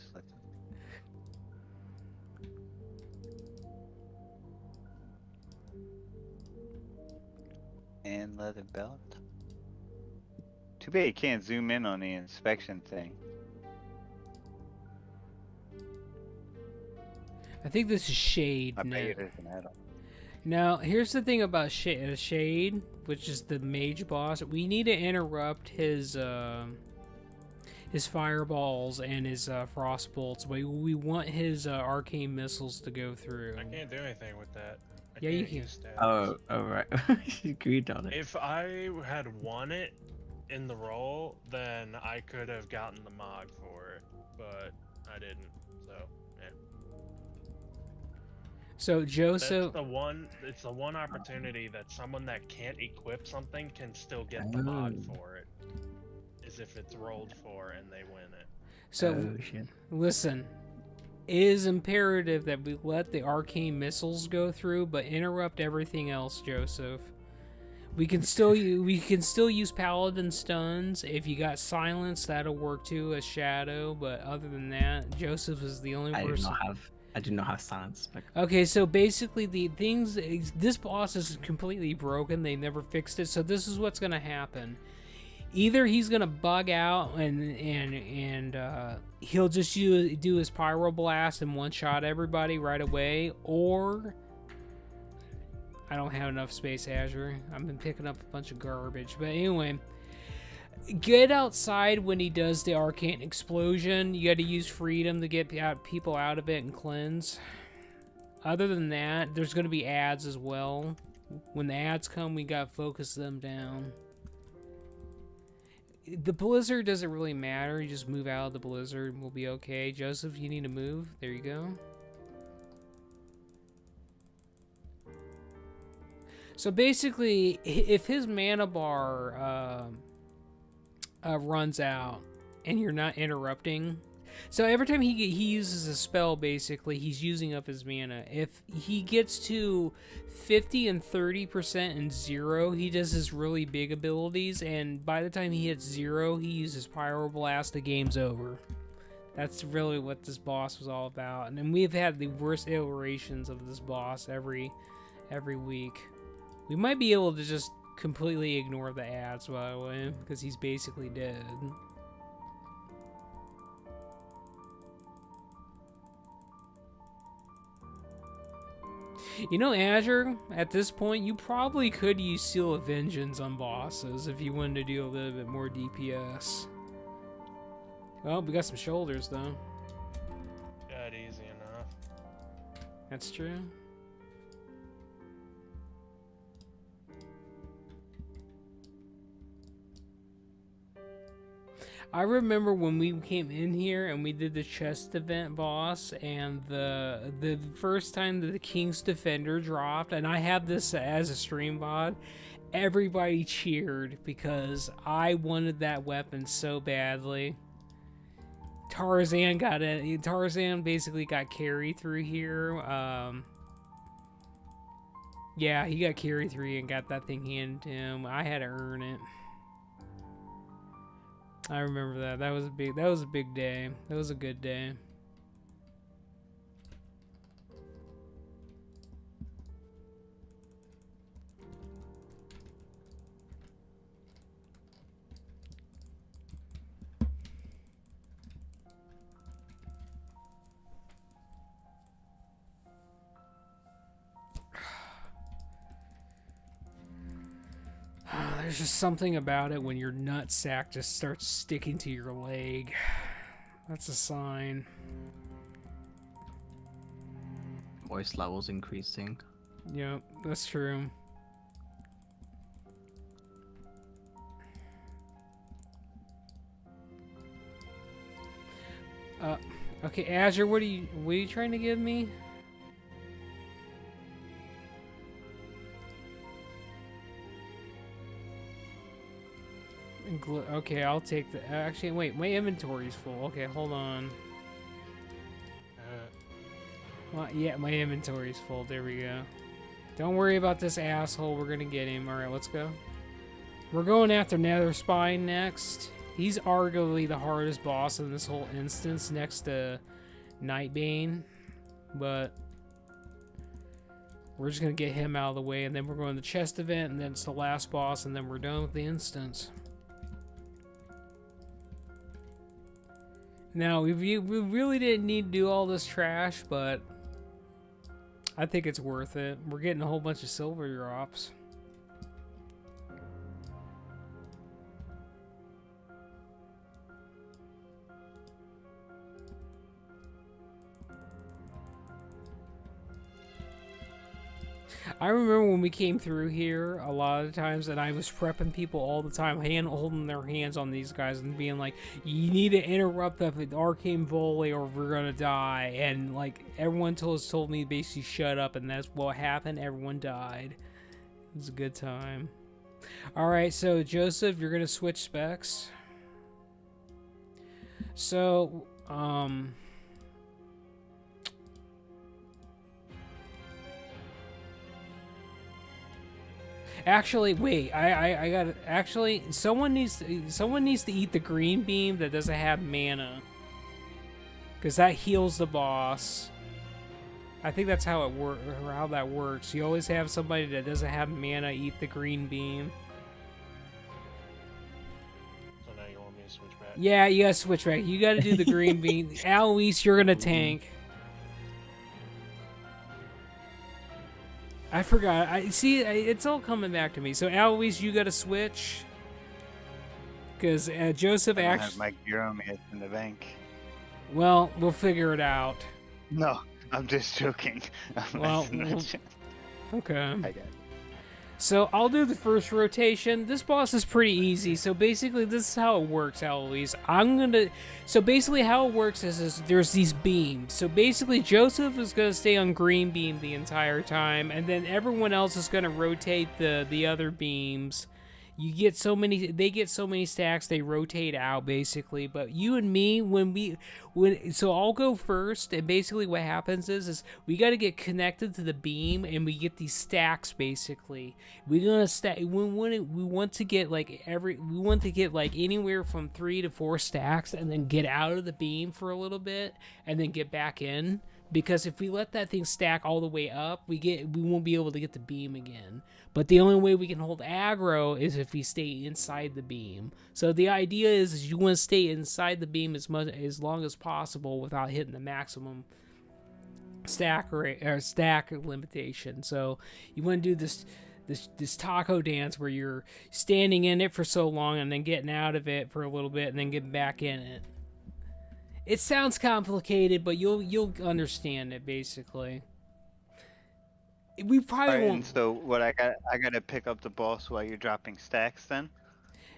And leather belt. Too bad you can't zoom in on the inspection thing. I think this is Shade. I now. bet it is an add-on. Now, here's the thing about Shade, which is the mage boss. We need to interrupt his fireballs and his frost bolts. We want his arcane missiles to go through. I can't do anything with that. I Yeah, you can't can. use stats. Oh right. You agreed on it. If I had won it in the role, then I could have gotten the mod for it, but I didn't. So yeah. So That's Joseph, the one. It's the one opportunity that someone that can't equip something can still get the mod Oh. for it. Is if it's rolled for and they win it. so Oh shit. listen. It is imperative that we let the arcane missiles go through, but interrupt everything else, Joseph. We can still use paladin stuns. If you got silence, that'll work too as shadow. But other than that, Joseph is the only I person. do not have silence. But Okay, so basically the things, this boss is completely broken. They never fixed it. So this is what's gonna happen. Either he's gonna bug out and he'll just do his pyro blast and one shot everybody right away, or I don't have enough space Azure. I've been picking up a bunch of garbage, but anyway. Get outside when he does the arcane explosion. You got to use freedom to get people out of it and cleanse. Other than that, there's going to be ads as well. When the ads come, we got to focus them down. The blizzard doesn't really matter. You just move out of the blizzard and we'll be okay. Joseph, you need to move. There you go. So basically, if his mana bar runs out and you're not interrupting, so every time he uses a spell, basically he's using up his mana. If he gets to 50 and 30% and 0, he does his really big abilities, and by the time he hits 0, he uses Pyro Blast. The game's over. That's really what this boss was all about. And then we've had the worst iterations of this boss every week. We might be able to just completely ignore the ads, by the way, because he's basically dead. You know, Azure, at this point, you probably could use Seal of Vengeance on bosses if you wanted to do a little bit more DPS. Well, we got some shoulders, though. Got easy enough. That's true. I remember when we came in here and we did the chest event boss, and the first time that the King's Defender dropped, and I have this as a stream VOD, everybody cheered because I wanted that weapon so badly. Tarzan got it. Tarzan basically got carried through here. Yeah, he got carried through and got that thing handed to him. I had to earn it. I remember that. That was a big day. That was a good day. There's just something about it when your nutsack just starts sticking to your leg. That's a sign. Voice levels increasing. Yep, that's true. Okay, Azure, what are you trying to give me? Okay, I'll take the. Actually, wait, my inventory's full. Okay, hold on. Well, yeah, my inventory's full. There we go. Don't worry about this asshole. We're gonna get him. All right, let's go. We're going after Nether Spine next. He's arguably the hardest boss in this whole instance, next to Nightbane. But we're just gonna get him out of the way, and then we're going to the chest event, and then it's the last boss, and then we're done with the instance. Now, we really didn't need to do all this trash, but I think it's worth it. We're getting a whole bunch of silver drops. I remember when we came through here a lot of times, and I was prepping people all the time, holding their hands on these guys and being like, you need to interrupt the arcane volley or we're gonna die. And like everyone told me basically shut up, and that's what happened. Everyone died. It was a good time. Alright, so Joseph, you're gonna switch specs. So, actually, wait. I got. Actually, someone needs to eat the green beam that doesn't have mana, because that heals the boss. I think that's how that works. You always have somebody that doesn't have mana eat the green beam. So now you want me to switch back? Yeah, you gotta switch back. You gotta do the green beam. Alois, you're gonna tank. I forgot. I see. It's all coming back to me. So Alois, you got to switch, because Joseph I don't actually. have my gear on me. It's in the bank. Well, we'll figure it out. No, I'm just joking. Well, okay. I got it. So I'll do the first rotation. This boss is pretty easy. So basically, this is how it works, Alois. So basically, how it works is there's these beams. So basically, Joseph is gonna stay on green beam the entire time, and then everyone else is gonna rotate the other beams. You get so many. They get so many stacks. They rotate out basically. But you and me, so I'll go first. And basically, what happens is we got to get connected to the beam, and we get these stacks. Basically, we're gonna stack. We want to get like anywhere from 3 to 4 stacks, and then get out of the beam for a little bit, and then get back in. Because if we let that thing stack all the way up, we won't be able to get the beam again. But the only way we can hold aggro is if we stay inside the beam. So the idea is you want to stay inside the beam as long as possible without hitting the maximum stack rate or stack limitation. So you want to do this taco dance where you're standing in it for so long and then getting out of it for a little bit and then getting back in it. It sounds complicated, but you'll understand it basically. We probably Alright, won't. and so what I gotta pick up the boss while you're dropping stacks then?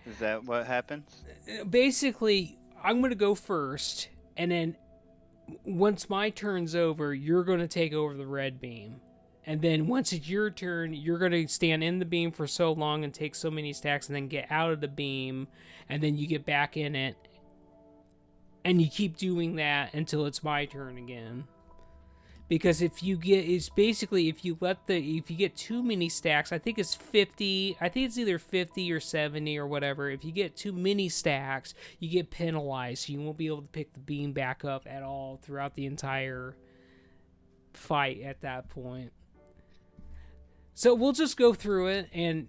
Is that what happens? Basically, I'm gonna go first, and then once my turn's over, you're gonna take over the red beam. And then once it's your turn, you're going to stand in the beam for so long and take so many stacks and then get out of the beam. And then you get back in it. And you keep doing that until it's my turn again. Because if you get, it's basically, if you get too many stacks, I think it's 50, I think it's either 50 or 70 or whatever. If you get too many stacks, you get penalized. So you won't be able to pick the beam back up at all throughout the entire fight at that point. So we'll just go through it, and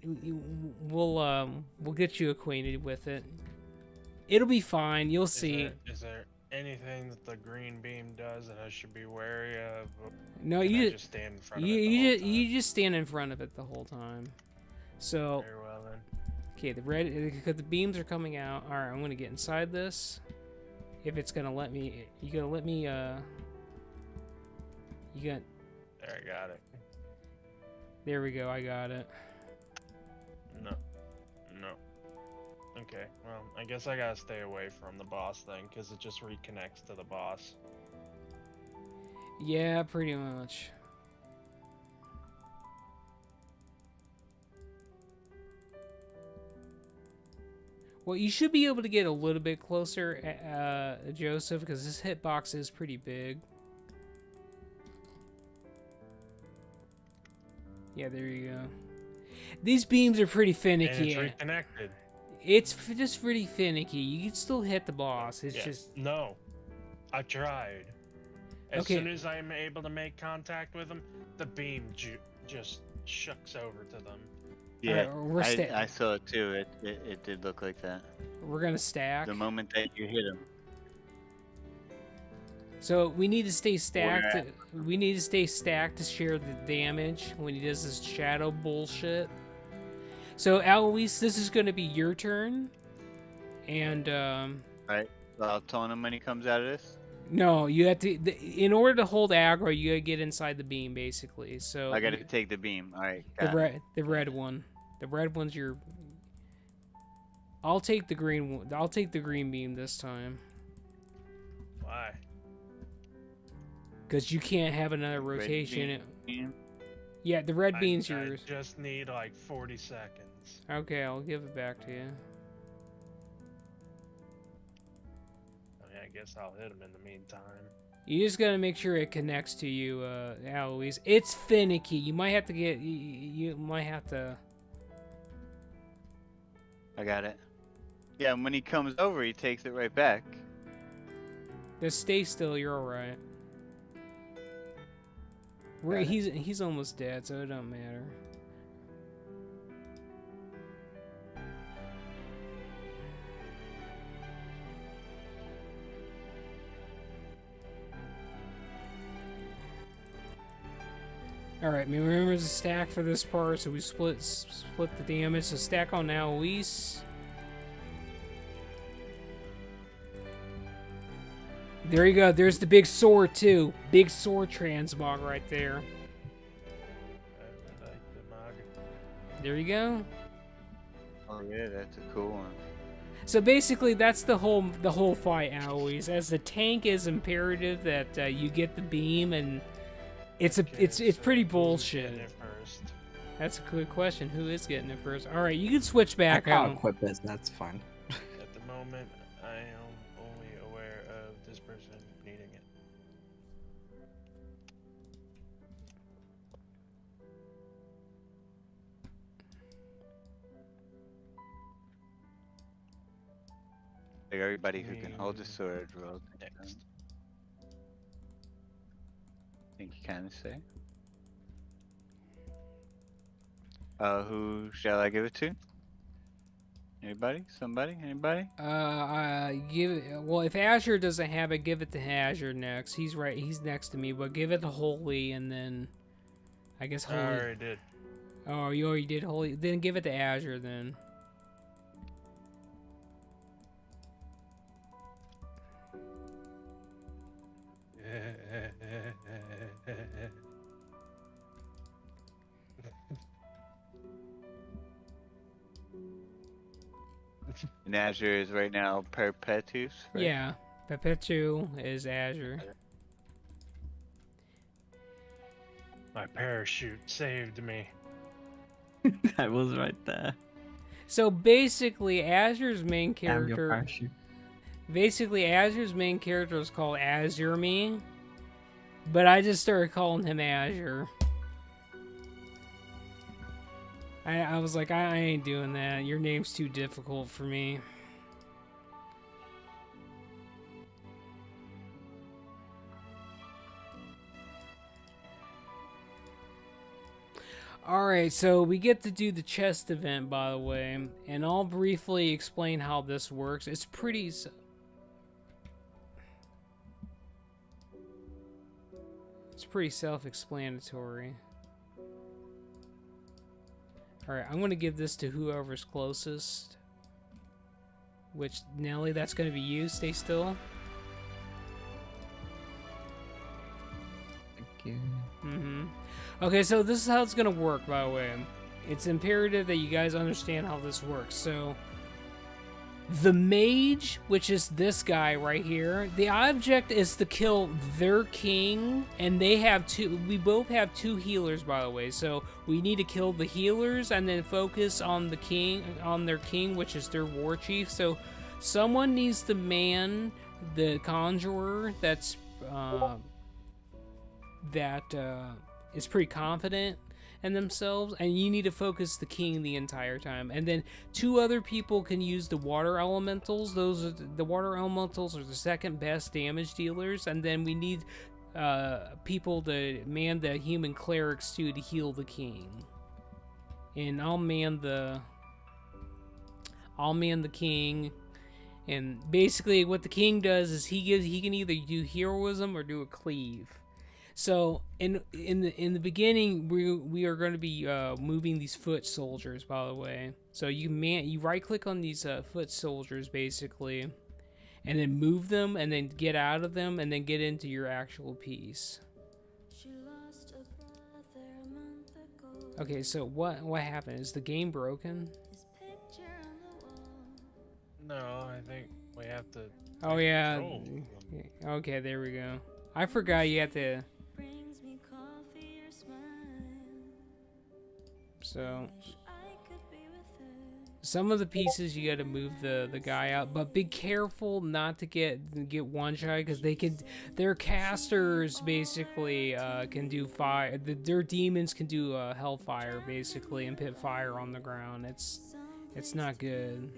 we'll get you acquainted with it. It'll be fine. You'll see. Is there anything that the green beam does that I should be wary of? No, Can you I just stand in front of it the whole time? you just stand in front of it the whole time. So Very well then. okay, because the beams are coming out. All right, I'm gonna get inside this. If it's gonna let me, you gonna let me. You got. There, I got it. There we go. I got it. No. Okay, well, I guess I gotta stay away from the boss thing, because it just reconnects to the boss. Yeah, pretty much. Well, you should be able to get a little bit closer, Joseph, because this hitbox is pretty big. Yeah, there you go. These beams are pretty finicky. And it's reconnected. It's just pretty finicky. You can still hit the boss. It's just... No. I tried. As Okay. soon as I'm able to make contact with them, the beam just shucks over to them. Yeah, Alright, I saw it too. It did look like that. we're gonna stack. The moment that you hit him. So we need to stay stacked. Where We need to stay stacked to share the damage when he does this shadow bullshit. So Alois, this is going to be your turn, and Right? So I'll taunt him when he comes out of this. no, you have to. In order to hold aggro, you gotta get inside the beam, basically. So I gotta take the beam. Alright, the red one. The red one's your. I'll take the green one. I'll take the green beam this time. Why? Because you can't have another rotation. Beam. Yeah, the red beam's yours. I just need like 40 seconds. Okay, I'll give it back to you. I mean, I guess I'll hit him in the meantime. You just gotta make sure it connects to you, Alois. It's finicky. You might have to get. You might have to. I got it. Yeah, and when he comes over, he takes it right back. Just stay still. You're all right. Got it. He's almost dead, so it don't matter. All right, remember the stack for this part, so we split the damage. So stack on Alois. There you go. There's the big sword too. Big sword transmog right there. I like the mog. There you go. Oh yeah, that's a cool one. So basically, that's the whole fight, Alois. As the tank is imperative that you get the beam, and it's pretty Who's bullshit. getting it first? That's a good question. Who is getting it first? All right, you can switch I back can't out. equip this. That's fine. At the moment, I am only aware of this person needing it. Like everybody who can hold the sword roll. Next. I think you kind of say. Who shall I give it to? Anybody? Somebody? Anybody? Well, if Azure doesn't have it, give it to Azure next. He's right. He's next to me, but give it to Holy, and then I guess I Holy. already did. Oh, you already did Holy. Then give it to Azure then. And Azure is right now Perpetuus, right? Yeah, Perpetu is Azure. My parachute saved me. I was right there. So basically, Azure's main Damn your character. parachute. Basically, Azure's main character is called Azure Me, but I just started calling him Azure. I was like, I ain't doing that. Your name's too difficult for me. Alright, so we get to do the chest event, by the way, and I'll briefly explain how this works. It's pretty... It's pretty self-explanatory. Alright, I'm going to give this to whoever's closest. Which, Nelly, that's going to be you. Stay still. Thank you. Mm-hmm. Okay, so this is how it's going to work, by the way. It's imperative that you guys understand how this works. So, the mage, which is this guy right here, the object is to kill their king, and they have two. We both have two healers, by the way. So we need to kill the healers and then focus on the king, on their king, which is their war chief. So someone needs to man the conjurer. That's is pretty confident in themselves, and you need to focus the king the entire time. And then two other people can use the water elementals. Those are the water elementals are the second best damage dealers, and then we need people to man the human clerics too to heal the king. And I'll man the king. And basically what the king does is he can either do heroism or do a cleave. So in the beginning, we are going to be moving these foot soldiers, by the way. So you right click on these foot soldiers basically, and then move them, and then get out of them, and then get into your actual piece. Okay, so what happened? Is the game broken? No, I think we have to. Oh yeah. control them. Okay, there we go. I forgot you have to. So some of the pieces you got to move the guy out, but be careful not to get one shot, because their casters basically can do fire. Their demons can do hellfire basically and put fire on the ground. It's not good.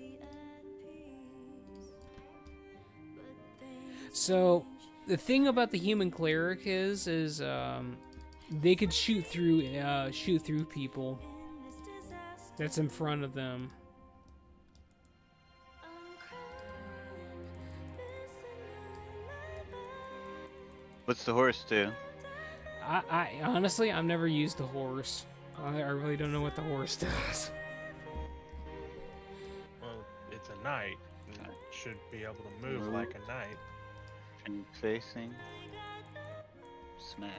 So the thing about the human cleric is they could shoot through people that's in front of them. What's the horse do? I honestly, I've never used the horse. I really don't know what the horse does. Well, it's a knight. And it should be able to move like a knight. Turn facing. Smash.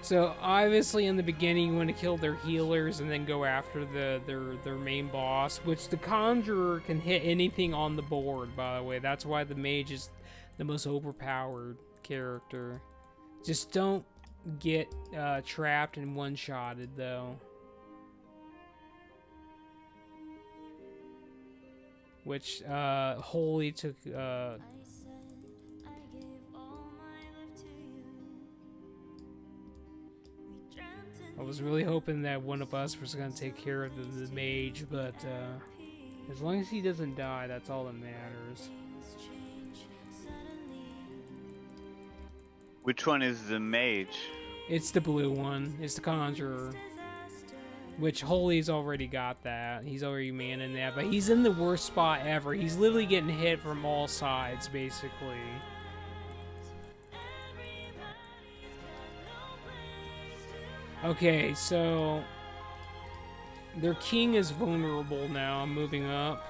So obviously in the beginning you want to kill their healers and then go after their main boss, which the conjurer can hit anything on the board, by the way. That's why the mage is the most overpowered character. Just don't get trapped and one-shotted though. Which Holy took I was really hoping that one of us was going to take care of the mage, but as long as he doesn't die, that's all that matters. Which one is the mage? It's the blue one. It's the conjurer. Which Holy's already got that. He's already manning that, but he's in the worst spot ever. He's literally getting hit from all sides, basically. Okay, so their king is vulnerable now. I'm moving up.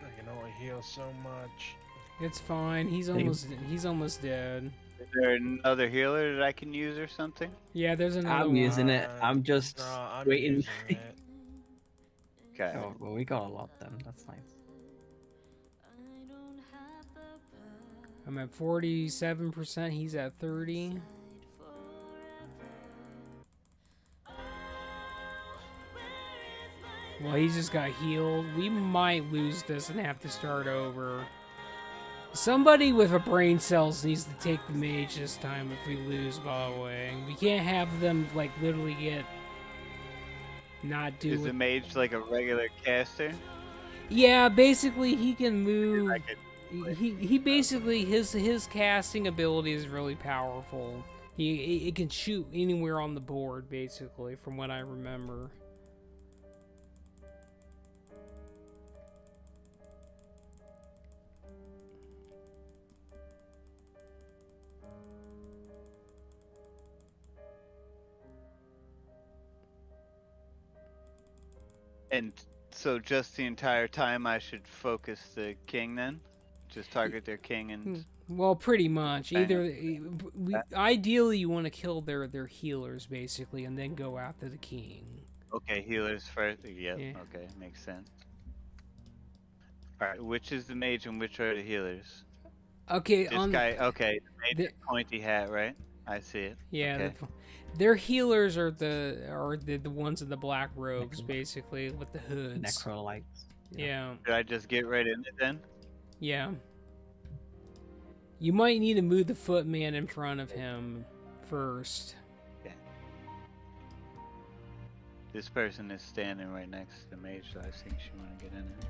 I can only heal so much. It's fine. He's almost dead. Is there another healer that I can use or something? Yeah, there's another I'm one. using it. I'm just I'm waiting. using it. Okay. Oh, well, we got a lot then. That's nice. I'm at 47%. He's at 30. Well, he just got healed. We might lose this and have to start over. Somebody with a brain cells needs to take the mage this time if we lose, by the way. We can't have them, like, literally get... not do Is the it. mage like a regular caster? Yeah, basically he can move... I could- He basically, his casting ability is really powerful. It can shoot anywhere on the board, basically, from what I remember. And so just the entire time I should focus the king then? Just target their king and... Well, pretty much. Bang. Either ideally you want to kill their healers basically, and then go after the king. Okay, healers first. Yep, Yeah. okay, makes sense. Alright, which is the mage and which are the healers? Okay, This on guy, okay, the mage the- with pointy hat, right? I see it. yeah, Okay. their healers are the ones in the black robes, basically, with the hoods. Necrolites. Yeah, Should I just get right in it then? yeah. You might need to move the footman in front of him first. This person is standing right next to the mage, so I think she want to get in it.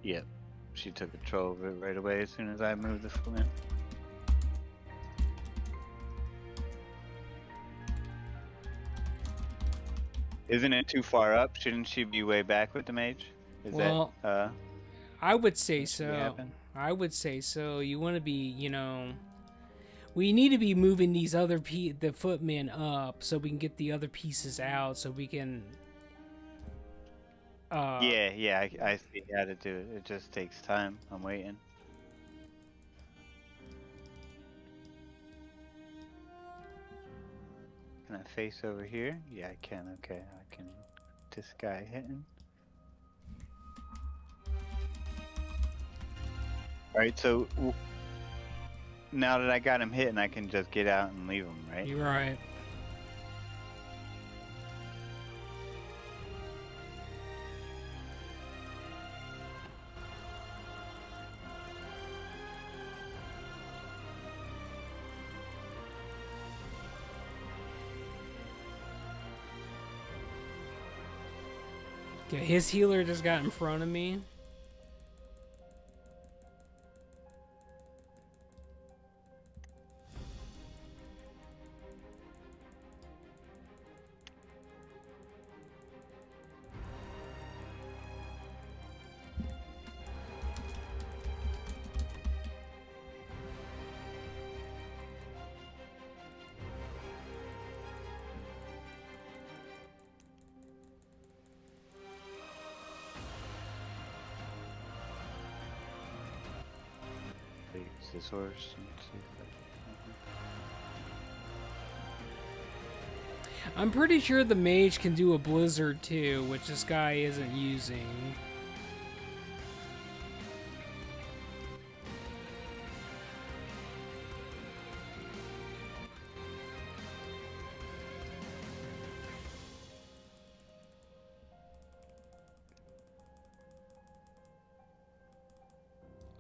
Yep, she took control of it right away as soon as I moved the footman. Isn't it too far up? Shouldn't she be way back with the mage? Is Well, that I would say what should so. happen? I would say so. You want to be, we need to be moving these other the footmen up so we can get the other pieces out so we can. Yeah, I see how to do it. It just takes time. I'm waiting. Can I face over here? Yeah, I can. Okay, I can. This guy hitting. Alright, so now that I got him hitting, I can just get out and leave him, right? You're right. Okay, his healer just got in front of me. Use this horse and see if I I'm pretty sure the mage can do a blizzard too, which this guy isn't using.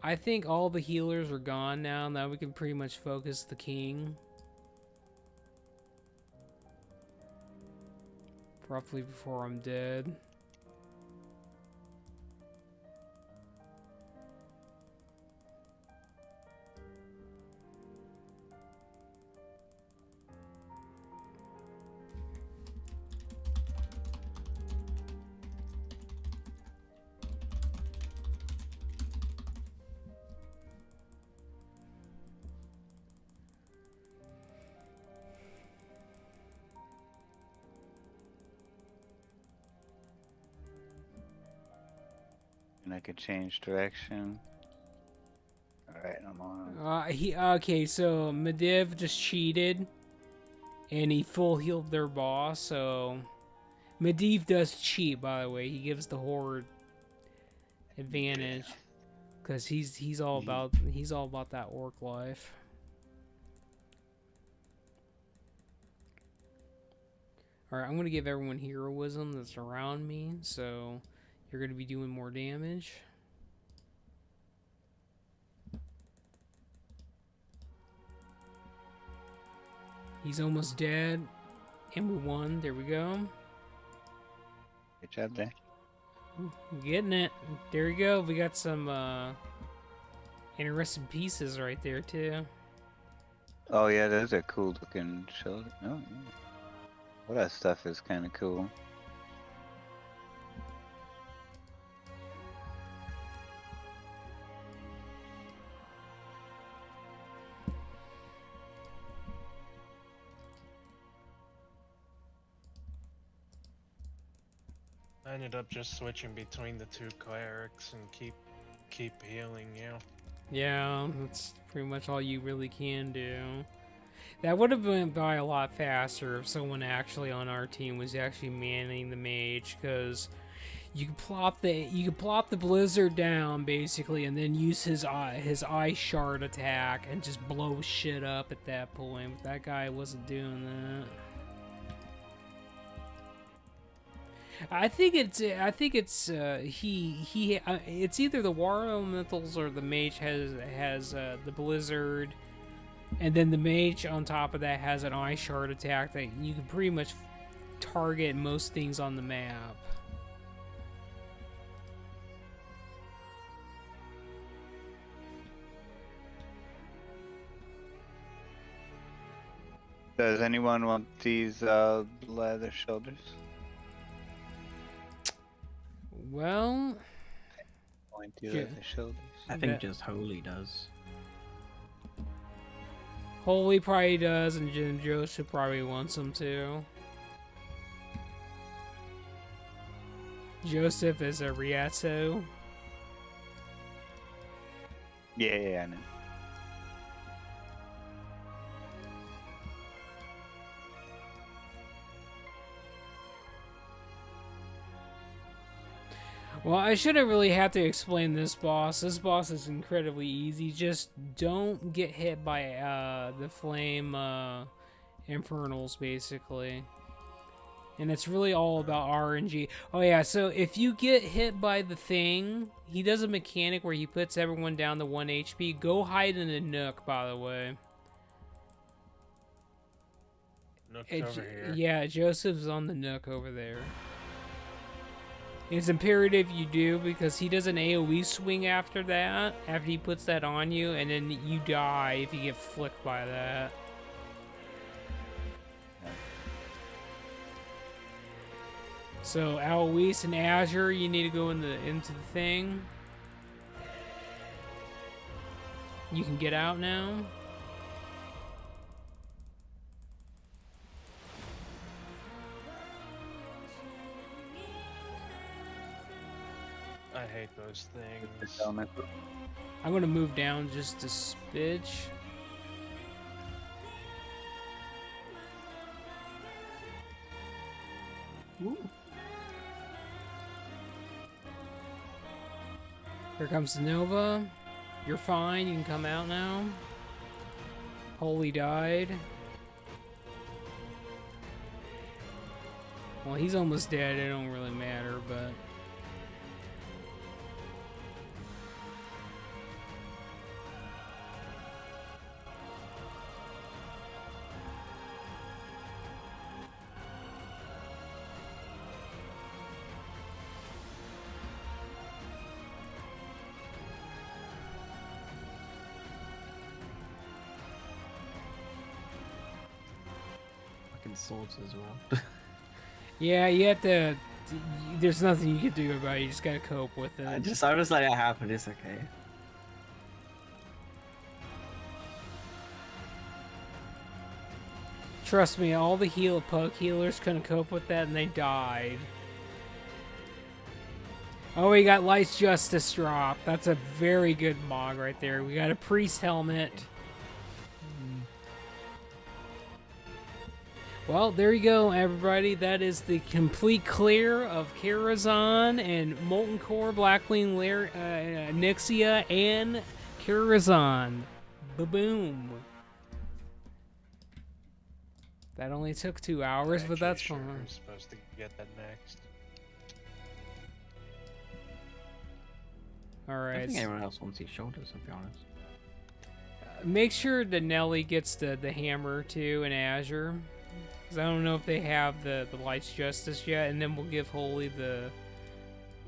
I think all the healers are gone now. Now we can pretty much focus the king. Roughly before I'm dead. And I could change direction. Alright, I'm on. Okay, so Medivh just cheated, and he full healed their boss. So Medivh does cheat, by the way. He gives the horde advantage because he's all about that orc life. All right, I'm gonna give everyone heroism that's around me, so you're gonna be doing more damage. He's almost dead, and we won. There we go. Good job there. Getting it. There we go. We got some interesting pieces right there too. Oh yeah, those are cool looking shoulders. Oh, yeah. All that stuff is kind of cool. I ended up just switching between the two clerics and keep healing you. Yeah, that's pretty much all you really can do. That would have been by a lot faster if someone actually on our team was actually manning the mage, because you could plop the blizzard down basically, and then use his eye shard attack and just blow shit up at that point. But that guy wasn't doing that. I think it's it's either the war elementals or the mage has the blizzard, and then the mage on top of that has an eye shard attack that you can pretty much target most things on the map. Does anyone want these leather shoulders? Well, Pointy Yeah. leather shoulders. I think That- just Holy does. Holy probably does, and Jim Joseph probably wants them too. Joseph is a Riazzo. Yeah, I know. Well, I shouldn't really have to explain this boss. This boss is incredibly easy. Just don't get hit by the flame infernals, basically. And it's really all about RNG. Oh yeah, so if you get hit by the thing, he does a mechanic where he puts everyone down to 1 HP. Go hide in a nook, by the way. Nook's over here. Yeah, Joseph's on the nook over there. It's imperative you do, because he does an AoE swing after that, after he puts that on you, and then you die if you get flicked by that. So Alois and Azure, you need to go into the thing. You can get out now. I hate those things. I'm gonna move down just a smidge. Ooh. Here comes the Nova. You're fine, you can come out now. Holy died. Well, he's almost dead, it don't really matter, but... and swords as well. Yeah, you have to. There's nothing you can do about it. You just gotta cope with it. I just let it happen. It's okay. Trust me, all the pug healers couldn't cope with that, and they died. Oh, we got Light's Justice drop. That's a very good mog right there. We got a priest helmet. Well, there you go, everybody. That is the complete clear of Karazhan and Molten Core, Blackwing, Nixia, and Karazhan. Ba-boom. That only took 2 hours, but that's Sure fine. I'm supposed to get that next. I Alright. don't think anyone else wants these shoulders, to be honest. Make sure that Nelly gets the hammer too in Azure. Because I don't know if they have the Light's Justice yet, and then we'll give Holy the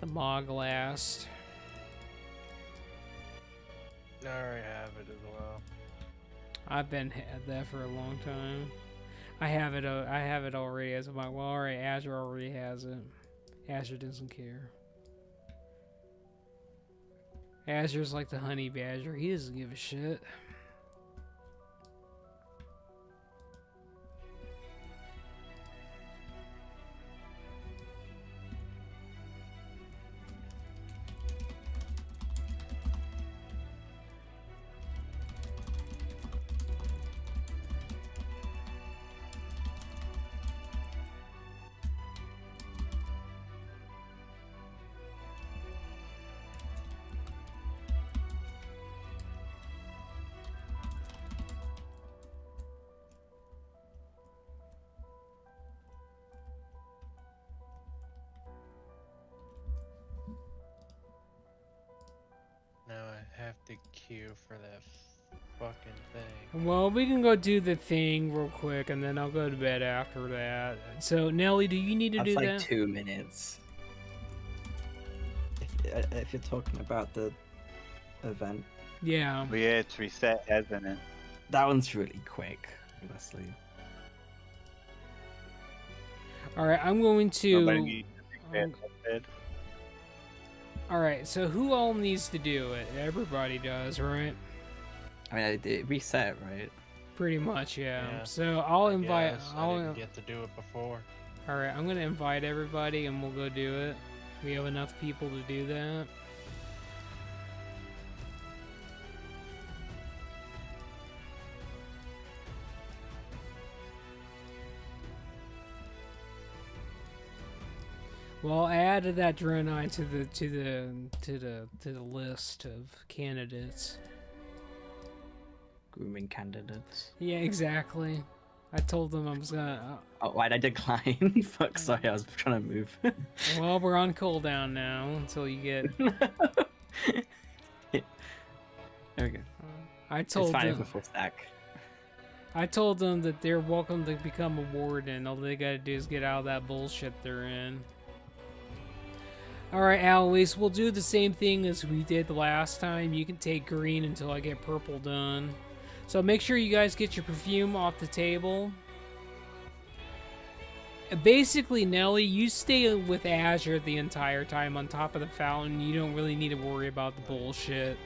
Mog last. I already have it as well. I've been had that for a long time. I have it already as my well. Alright, Azure already has it. Azure doesn't care. Azure's like the honey badger. He doesn't give a shit. Now I have to queue for that fucking thing. Well, we can go do the thing real quick, and then I'll go to bed after that. So, Nelly, do you need to That's do like that? 2 minutes. If you're talking about the event, Yeah. But yeah, it's reset, hasn't it? that one's really quick, honestly. Alright, I'm going Nobody to... needs to reset that. Alright, so who all needs to do it? Everybody does, right? I mean, it reset, right? Pretty much, yeah. Yeah, So I'll invite... Yes, I didn't get to do it before. Alright, I'm gonna invite everybody and we'll go do it. We have enough people to do that. Well, I added that Draenei to the list of candidates. Grooming candidates. Yeah, exactly. I told them I was gonna. Oh, why'd I decline? Fuck, sorry, I was trying to move. Well, we're on cooldown now until you get. There we go. I It's told fine them. before stack. I told them that they're welcome to become a warden. All they gotta do is get out of that bullshit they're in. Alright, Alois, we'll do the same thing as we did the last time. You can take green until I get purple done. So make sure you guys get your perfume off the table. Basically, Nelly, you stay with Azure the entire time on top of the fountain. You don't really need to worry about the bullshit.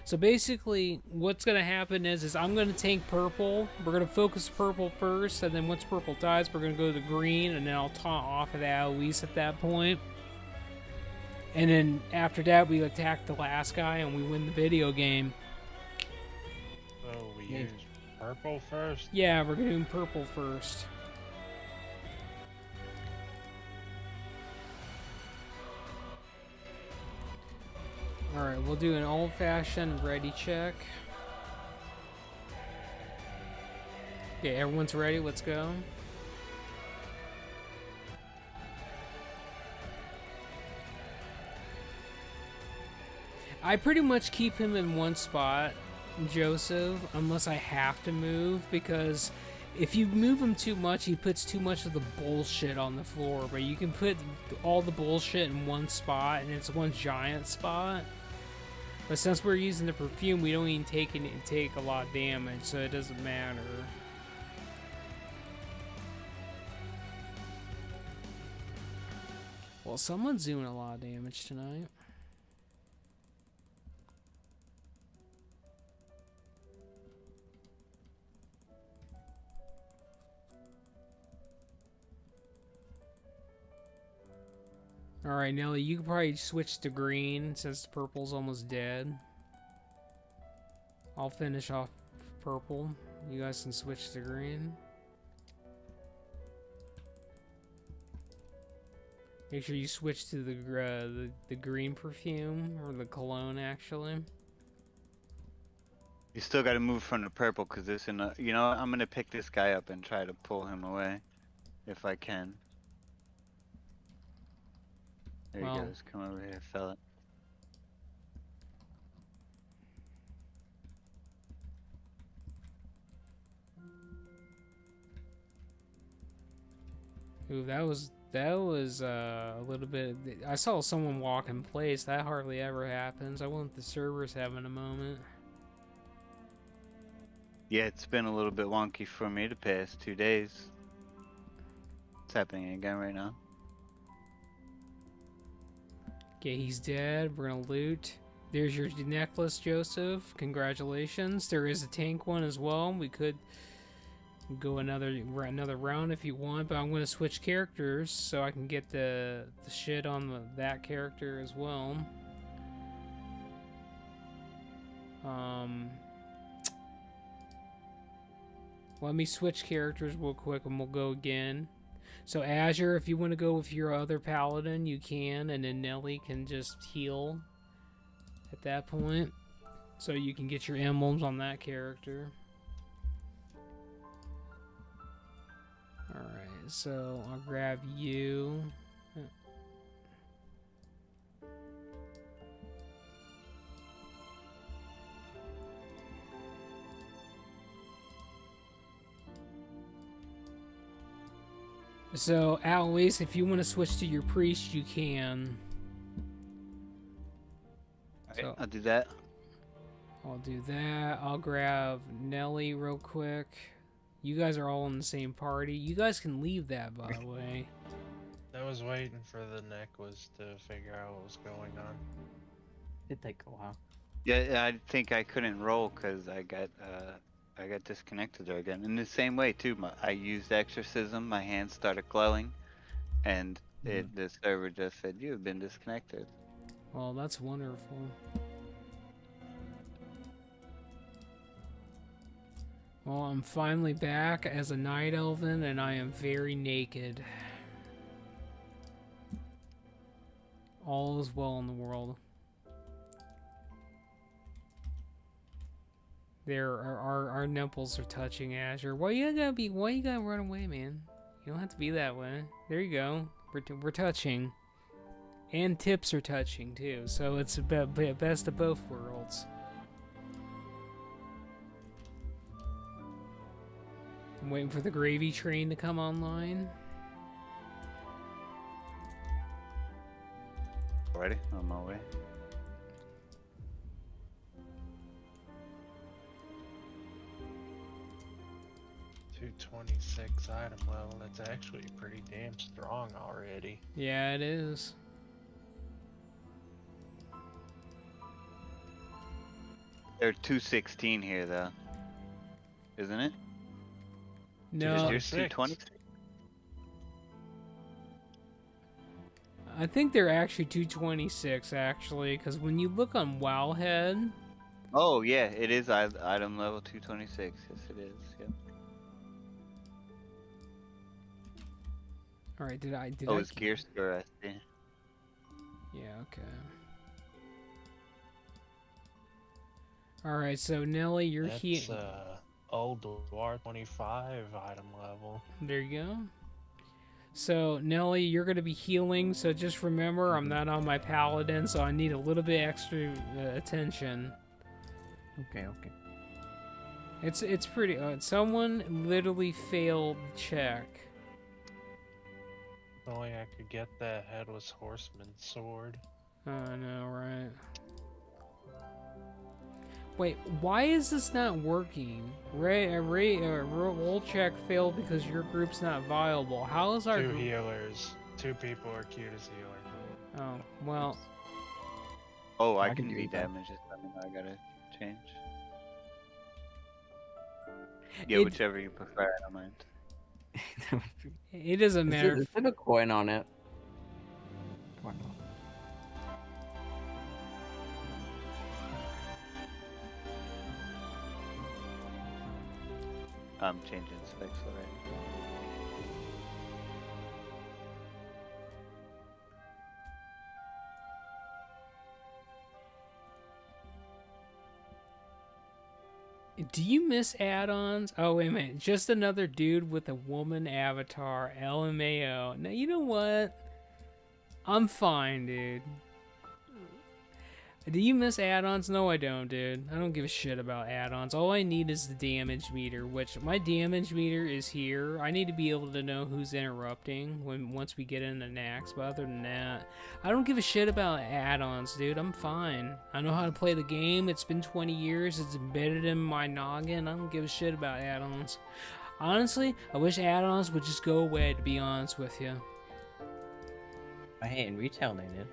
So basically, what's going to happen is I'm going to tank purple. We're going to focus purple first, and then once purple dies, we're going to go to the green, and then I'll taunt off of the Alois at that point. And then after that, we attack the last guy, and we win the video game. So we Yeah. use purple first? Yeah, we're doing purple first. Alright, we'll do an old-fashioned ready check. Okay, everyone's ready, let's go. I pretty much keep him in one spot, Joseph, unless I have to move, because if you move him too much, he puts too much of the bullshit on the floor. But you can put all the bullshit in one spot, and it's one giant spot. But since we're using the perfume, we don't even take a lot of damage, so it doesn't matter. Well, someone's doing a lot of damage tonight. Alright, Nelly, you can probably switch to green since purple's almost dead. I'll finish off purple. You guys can switch to green. Make sure you switch to the green perfume, or the cologne, actually. You still got to move from the purple because this in a, you know what? I'm gonna pick this guy up and try to pull him away, if I can. There he goes. Come over here, fella. Ooh, that was a little bit. I saw someone walk in place. That hardly ever happens. I want the servers having a moment. Yeah, it's been a little bit wonky for me the past 2 days. It's happening again right now. Okay, he's dead. We're gonna loot. There's your necklace, Joseph. Congratulations. There is a tank one as well. We could go another round if you want, but I'm gonna switch characters so I can get the shit on that character as well. Let me switch characters real quick and we'll go again. So Azure, if you want to go with your other paladin, you can, and then Nelly can just heal at that point. So you can get your emblems on that character. Alright, so I'll grab you. So, Alois, if you want to switch to your priest, you can. Okay, So, I'll do that. I'll do that. I'll grab Nelly real quick. You guys are all in the same party. You guys can leave that, by the way. I was waiting for the necklace to figure out what was going on. It'd take a while. Yeah, I think I couldn't roll because I got disconnected there again. In the same way too, I used exorcism. My hands started glowing, and the server just said you have been disconnected. Well, that's wonderful. Well, I'm finally back as a night elven, and I am very naked. All is well in the world. There are our nipples are touching, Azure. Why you gotta run away, man? You don't have to be that way. There you go. We're touching, and tips are touching too. So it's the best of both worlds. I'm waiting for the gravy train to come online. Ready? On my way. .226 item level. That's actually pretty damn strong already. Yeah, it is. They're 216 here though, isn't it? No, Yours 220. I think they're actually 226 actually, because when you look on Wowhead. Oh yeah, it is item level 226. Yes, it is. Yep. All right, did I? Oh, it's gear store. I see. Yeah. Okay. All right, so Nelly, you're here. That's old War 25 item level. There you go. So Nelly, you're gonna be healing. So just remember, I'm not on my paladin, so I need a little bit extra attention. Okay. It's pretty. Someone literally failed the check. If only I could get that headless horseman sword. I know, right? Wait, why is this not working? Roll check failed because your group's not viable. How is our Two healers. 2 people are Q to healer. Oh, well, Oh, I I can can do be that. damaged. I mean, I gotta change. Yeah, It- whichever you prefer. I don't mind. it doesn't matter. Is there a coin on it? Why not? I'm changing specs already. Do you miss add-ons? Oh, wait a minute. Just another dude with a woman avatar. LMAO. Now, you know what? I'm fine, dude. Do you miss add-ons? No, I don't, dude. I don't give a shit about add-ons. All I need is the damage meter, which my damage meter is here. I need to be able to know who's interrupting once we get into Nax, but other than that, I don't give a shit about add-ons, dude. I'm fine. I know how to play the game. It's been 20 years. It's embedded in my noggin. I don't give a shit about add-ons. Honestly, I wish add-ons would just go away, to be honest with you. Hey, in retail they did.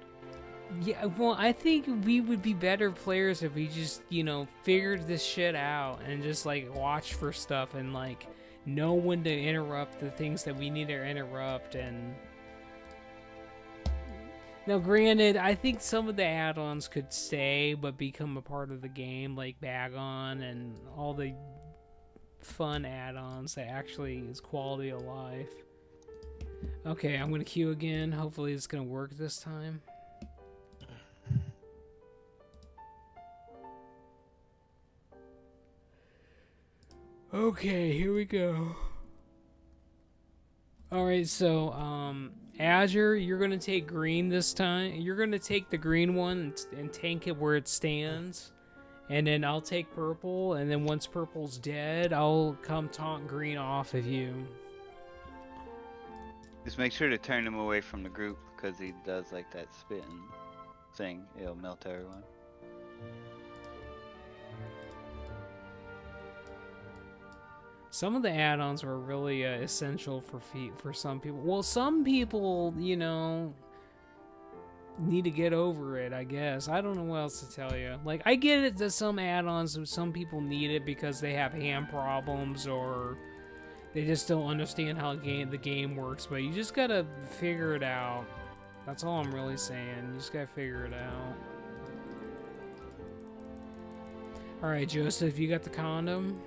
Yeah, well, I think we would be better players if we just, figured this shit out and just, watch for stuff and, know when to interrupt the things that we need to interrupt. And now, granted, I think some of the add-ons could stay but become a part of the game, like Bagon and all the fun add-ons that actually is quality of life. Okay, I'm going to queue again. Hopefully it's going to work this time. Okay, here we go. Alright, so, Azure, you're gonna take green this time. You're gonna take the green one and tank it where it stands. And then I'll take purple, and then once purple's dead, I'll come taunt green off of you. Just make sure to turn him away from the group because he does like that spitting thing. It'll melt everyone. Some of the add-ons were really essential for some people. Well, some people, need to get over it, I guess. I don't know what else to tell you. I get it that some add-ons, some people need it because they have hand problems or they just don't understand how the game works, but you just gotta figure it out. That's all I'm really saying. You just gotta figure it out. Alright, Joseph, you got the condom?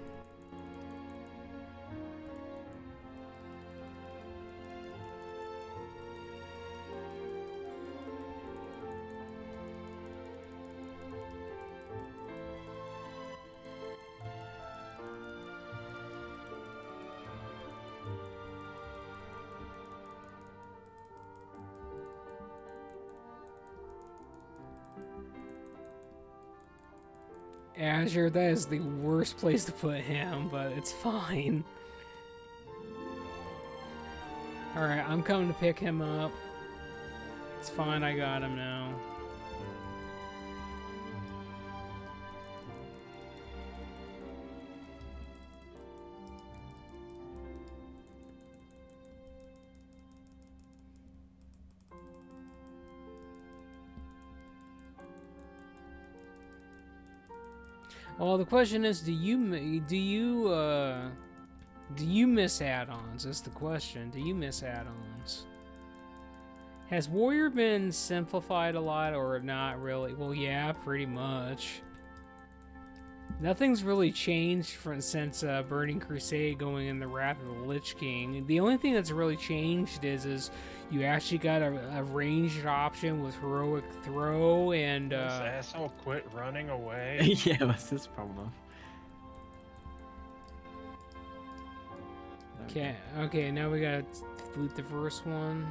Azure, that is the worst place to put him, but it's fine. Alright, I'm coming to pick him up. It's fine, I got him now. Well, the question is, do you miss add-ons? That's the question. Do you miss add-ons? Has Warrior been simplified a lot or not really? Well, yeah, pretty much. Nothing's really changed since Burning Crusade going in the Wrath of the Lich King. The only thing that's really changed is you actually got a ranged option with Heroic Throw and... This asshole quit running away. Yeah, that's his problem. Okay, now we gotta loot the first one.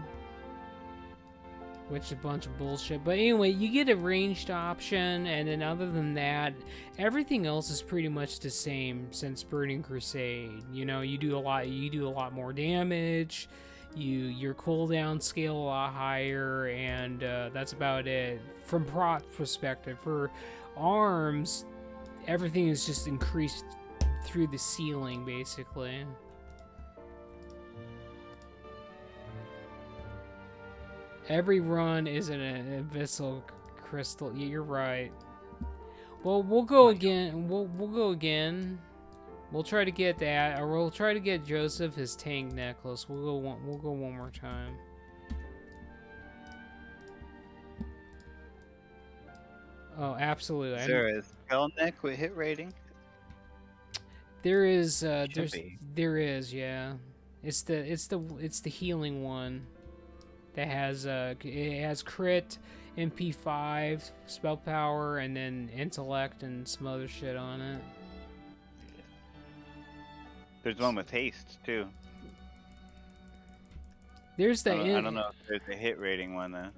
Which is a bunch of bullshit. But anyway, you get a ranged option, and then other than that, everything else is pretty much the same since Burning Crusade. You do a lot more damage. Your cooldown scale a lot higher, and that's about it. From prot perspective, for arms, everything is just increased through the ceiling, basically. Every run is an abyssal crystal. Yeah, you're right. Well, we'll go again. We'll go again. We'll try to get that, or we'll try to get Joseph his tank necklace. We'll go one more time. Oh, absolutely. Is there a spell neck with hit rating? There is. Should be. There is. Yeah. It's the healing one. That has it has crit, MP5, spell power, and then intellect and some other shit on it. There's one with haste too. There's the. I don't know if there's a hit rating one though.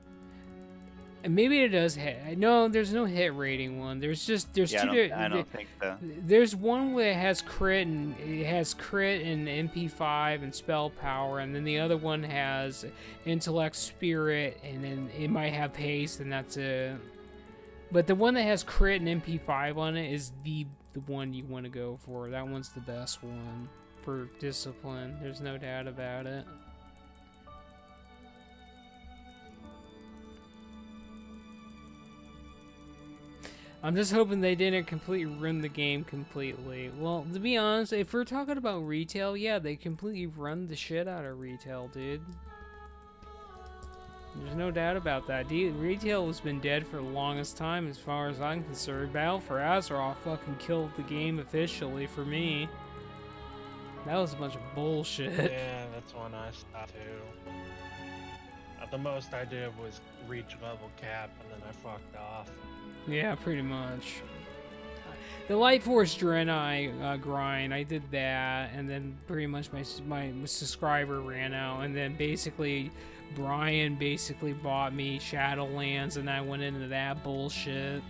Maybe it does hit. No, there's no hit rating one. There's Yeah, two. I don't think so. There's one where it has crit and MP5 and spell power, and then the other one has intellect, spirit, and then it might have haste, and that's it. But the one that has crit and MP5 on it is the one you want to go for. That one's the best one for discipline. There's no doubt about it. I'm just hoping they didn't completely ruin the game completely. Well, to be honest, if we're talking about retail, yeah, they completely run the shit out of retail, dude. There's no doubt about that. Retail has been dead for the longest time as far as I'm concerned. Battle for Azeroth fucking killed the game officially for me. That was a bunch of bullshit. Yeah, that's one I stopped too. The most I did was reach level cap, and then I fucked off. Yeah, pretty much. The Light Force Draenei grind, I did that, and then pretty much my subscriber ran out, and then basically Brian basically bought me Shadowlands, and I went into that bullshit.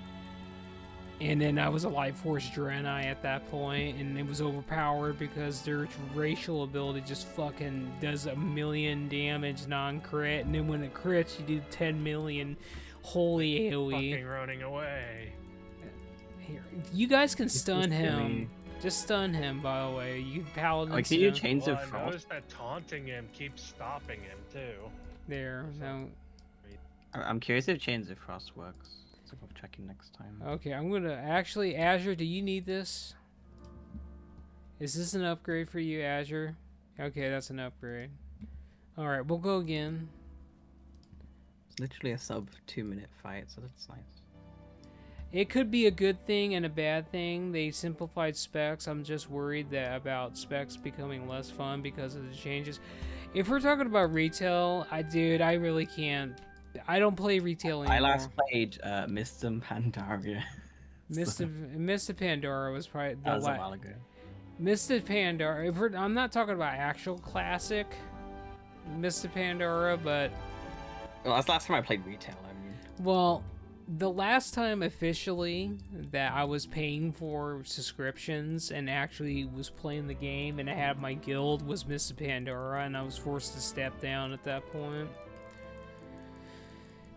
And then I was a Light Force Draenei at that point, and it was overpowered because their racial ability just fucking does 1,000,000 damage non-crit, and then when it crits, you do 10 million. Holy AoE. Fucking running away. Here, you guys can stun him. Just stun him, by the way. You paladins. Like, can you change the I frost? noticed that taunting him keeps stopping him too. There. So. I'm curious if Chains of Frost works. So I'll check it next time. Okay, I'm gonna actually Azure. Do you need this? Is this an upgrade for you, Azure? Okay, that's an upgrade. All right, we'll go again. It's literally a sub 2-minute fight, so that's nice. It could be a good thing and a bad thing. They simplified specs. I'm just worried that about specs becoming less fun because of the changes. If we're talking about retail, I really can't. I don't play retail anymore. I last played Mists of Pandaria. Mist of Pandora was probably That was a while ago. Mist of Pandora. I'm not talking about actual classic Mist of Pandora, but Well, that's the last time I played retail. I mean, well, the last time officially that I was paying for subscriptions and actually was playing the game and I had my guild was Mist of Pandora, and I was forced to step down at that point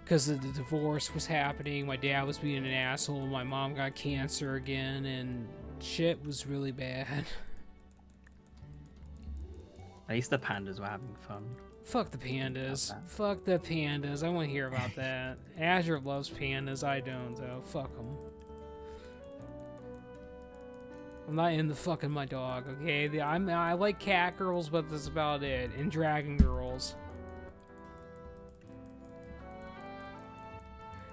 because the divorce was happening. My dad was being an asshole. My mom got cancer again, and shit was really bad. at least the pandas were having fun. Fuck the pandas. Fuck the pandas. I want to hear about that. Azure loves pandas. I don't, though. Fuck them. I'm not into fucking my dog, okay? I like cat girls, but that's about it. And dragon girls.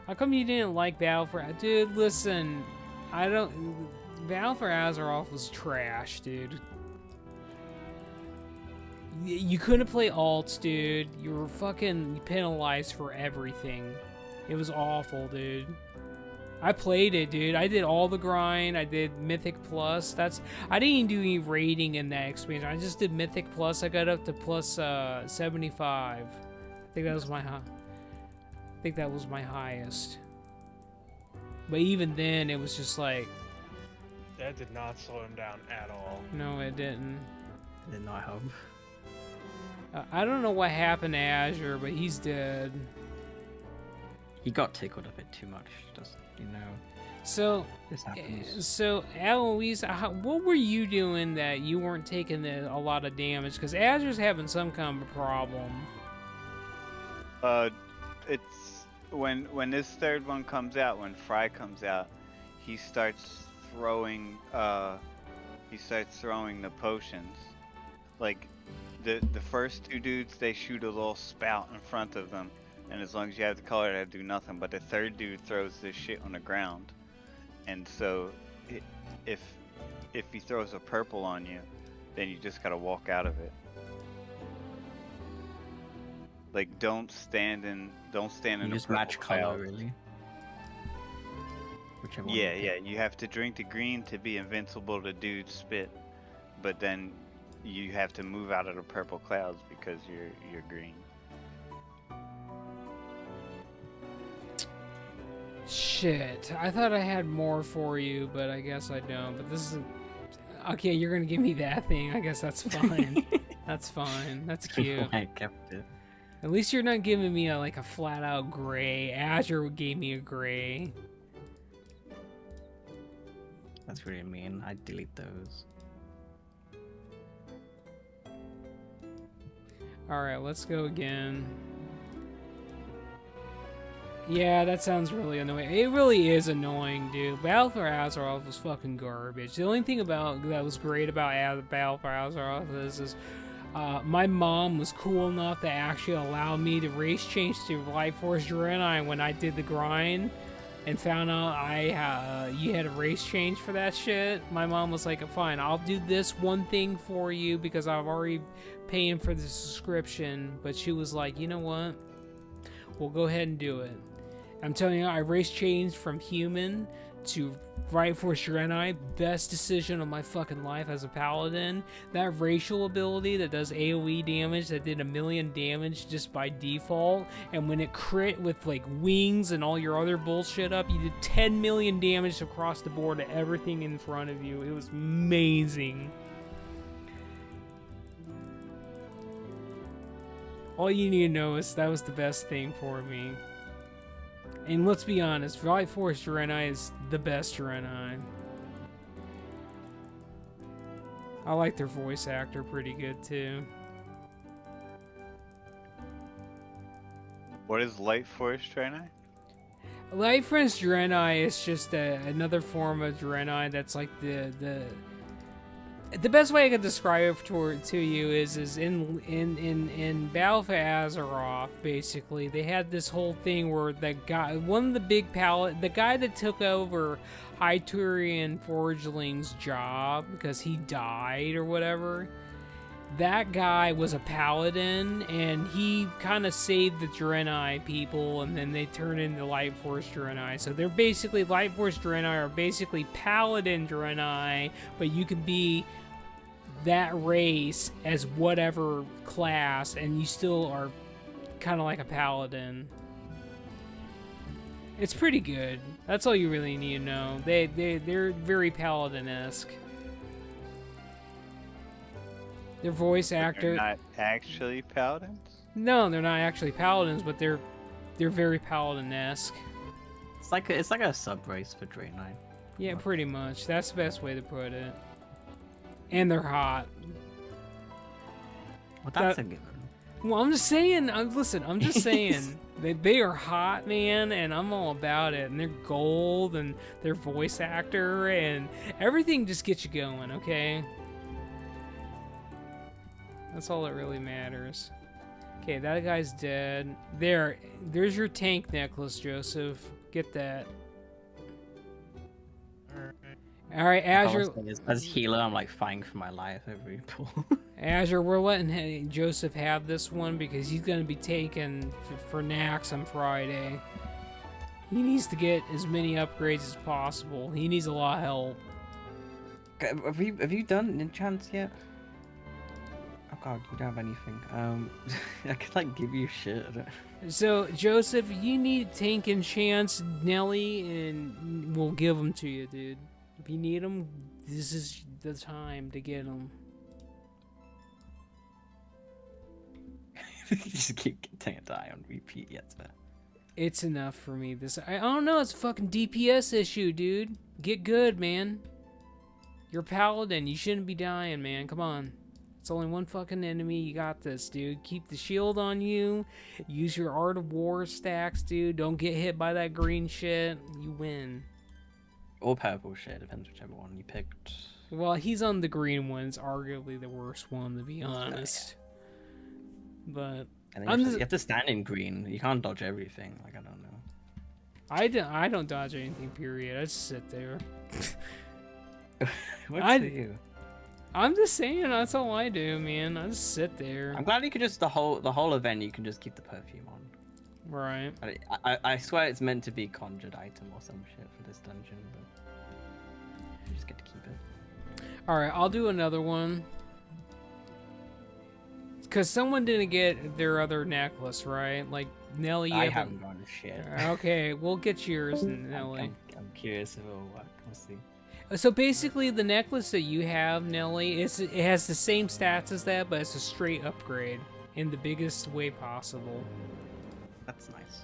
How come you didn't like Battle for... Dude, listen. Battle for Azeroth was trash, dude. You couldn't play alts, dude. You were fucking penalized for everything. It was awful, dude. I played it, dude. I did all the grind. I did Mythic Plus. I didn't even do any rating in that expansion. I just did Mythic Plus. I got up to plus 75. I think that was my highest. But even then, it was just like... That did not slow him down at all. No, it didn't. It did not help. I don't know what happened to Azure, but he's dead. He got tickled a bit too much, just, you know. So, This happens. so Eloise, what were you doing that you weren't taking a lot of damage? Because Azure's having some kind of a problem. it's when this third one comes out, when Fry comes out, he starts throwing the potions. Like the first two dudes, they shoot a little spout in front of them, and as long as you have the color, they do nothing. But the third dude throws this shit on the ground, and so if he throws a purple on you, then you just gotta walk out of it. Like don't stand in You a just purple match color, cloud. really. Whichever one. Yeah, yeah. You have to drink the green to be invincible to dude's spit, but then you have to move out of the purple clouds because you're green. Shit, I thought I had more for you, but I guess I don't. But this is okay. You're gonna give me that thing. I guess that's fine. That's fine. That's cute. I kept it. At least you're not giving me like a flat out gray. Azure gave me a gray. That's really mean. I'd delete those. Alright, let's go again. Yeah, that sounds really annoying. It really is annoying, dude. Battle for Azeroth was fucking garbage. The only thing that was great about Battle for Azeroth is my mom was cool enough to actually allow me to race change to Light Force Draenei when I did the grind and found out you had a race change for that shit. My mom was like, fine, I'll do this one thing for you because I'm already paying for the subscription. But she was like, you know what? We'll go ahead and do it. I'm telling you, I race changed from human to Right Force Draenei. Best decision of my fucking life as a paladin. That racial ability that does AoE damage, that did 1,000,000 damage just by default, and when it crit with like wings and all your other bullshit up, you did 10 million damage across the board to everything in front of you. It was amazing. All you need to know is that was the best thing for me. And let's be honest, Light Force Draenei is the best Draenei. I like their voice actor pretty good too. What is Light Force Draenei? Light Force Draenei is just another form of Draenei that's like the best way I could describe it to you is in Battle for Azeroth, basically, they had this whole thing where the guy, one of the big the guy that took over Hyturian Forgeling's job because he died or whatever, that guy was a paladin, and he kind of saved the Draenei people, and then they turned into Light Force Draenei. So they're basically, Light Force Draenei are basically paladin Draenei, but you can be that race as whatever class, and you still are kind of like a paladin. It's pretty good. That's all you really need to know. They're very paladin-esque. Their voice actor. They're not actually paladins? No, they're not actually paladins, but they're very paladin-esque. It's like a sub race for Draenei. Yeah, pretty much. That's the best way to put it. And they're hot. Well, that's a given. Well, I'm just saying. Listen, I'm just saying. They are hot, man, and I'm all about it. And they're gold, and their voice actor, and everything just gets you going, okay? That's all that really matters. Okay, that guy's dead. There's your tank necklace, Joseph. Get that. All right, Azure. As healer, I'm like fighting for my life every pull. Azure, we're letting Joseph have this one because he's going to be taken for Nax on Friday. He needs to get as many upgrades as possible. He needs a lot of help. Have you done enchants yet? Oh god, you don't have anything. I could like give you shit. So Joseph, you need tank enchants, Nelly, and we'll give them to you, dude. If you need them, this is the time to get them. You just keep getting a die on repeat yet, sir. It's enough for me. I don't know. It's a fucking DPS issue, dude. Get good, man. You're a paladin. You shouldn't be dying, man. Come on. It's only one fucking enemy. You got this, dude. Keep the shield on you. Use your Art of War stacks, dude. Don't get hit by that green shit. You win. Or purple shit, depends whichever one you picked. Well, he's on the green one. It's arguably the worst one, to be honest. But And then you have to stand in green. You can't dodge everything. Like, I don't know. I don't dodge anything, period. I just sit there. What's for you? I'm just saying, that's all I do, man. I just sit there. I'm glad you could just the whole event. You can just keep the perfume on. Right. I swear it's meant to be conjured item or some shit for this dungeon, but you just get to keep it. All right, I'll do another one. Because someone didn't get their other necklace, right? Like, Nelly, you I haven't gotten shit. Okay, we'll get yours, Nelly. I'm curious if it'll work. We'll see. So basically, the necklace that you have, Nelly, it has the same stats as that, but it's a straight upgrade in the biggest way possible. That's nice.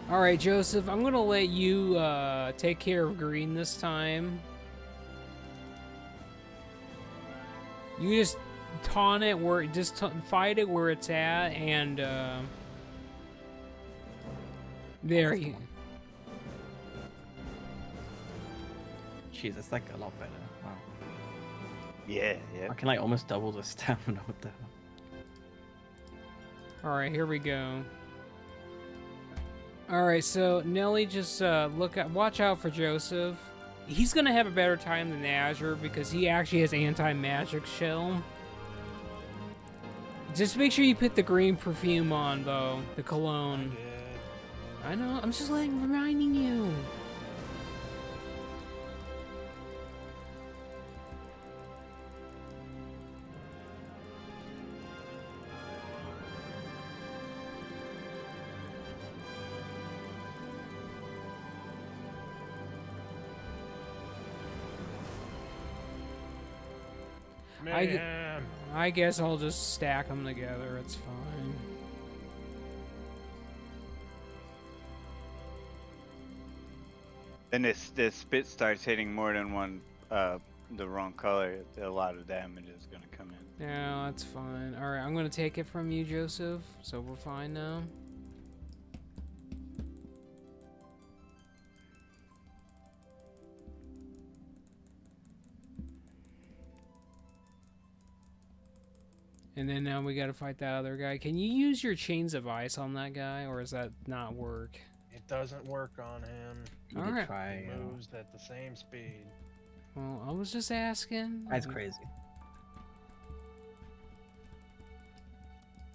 All right, Joseph, I'm gonna let you take care of green this time. You just taunt it where, fight it where it's at, and there you. Jeez, that's like a lot better. Wow. Yeah, yeah. I can like almost double the stamina. What the hell? All right, here we go. All right, so Nelly, just watch out for Joseph. He's gonna have a better time than Azure because he actually has anti-magic shell. Just make sure you put the green perfume on, though, the cologne. I know. I'm just reminding you. I guess I'll just stack them together. It's fine. Then this spit starts hitting more than one, the wrong color. A lot of damage is gonna come in. Yeah, that's fine. All right, I'm gonna take it from you, Joseph. So we're fine now. And then now we gotta fight that other guy. Can you use your chains of ice on that guy, or does that not work? It doesn't work on him. You All did right. try. He moves at the same speed. Well, I was just asking. That's crazy.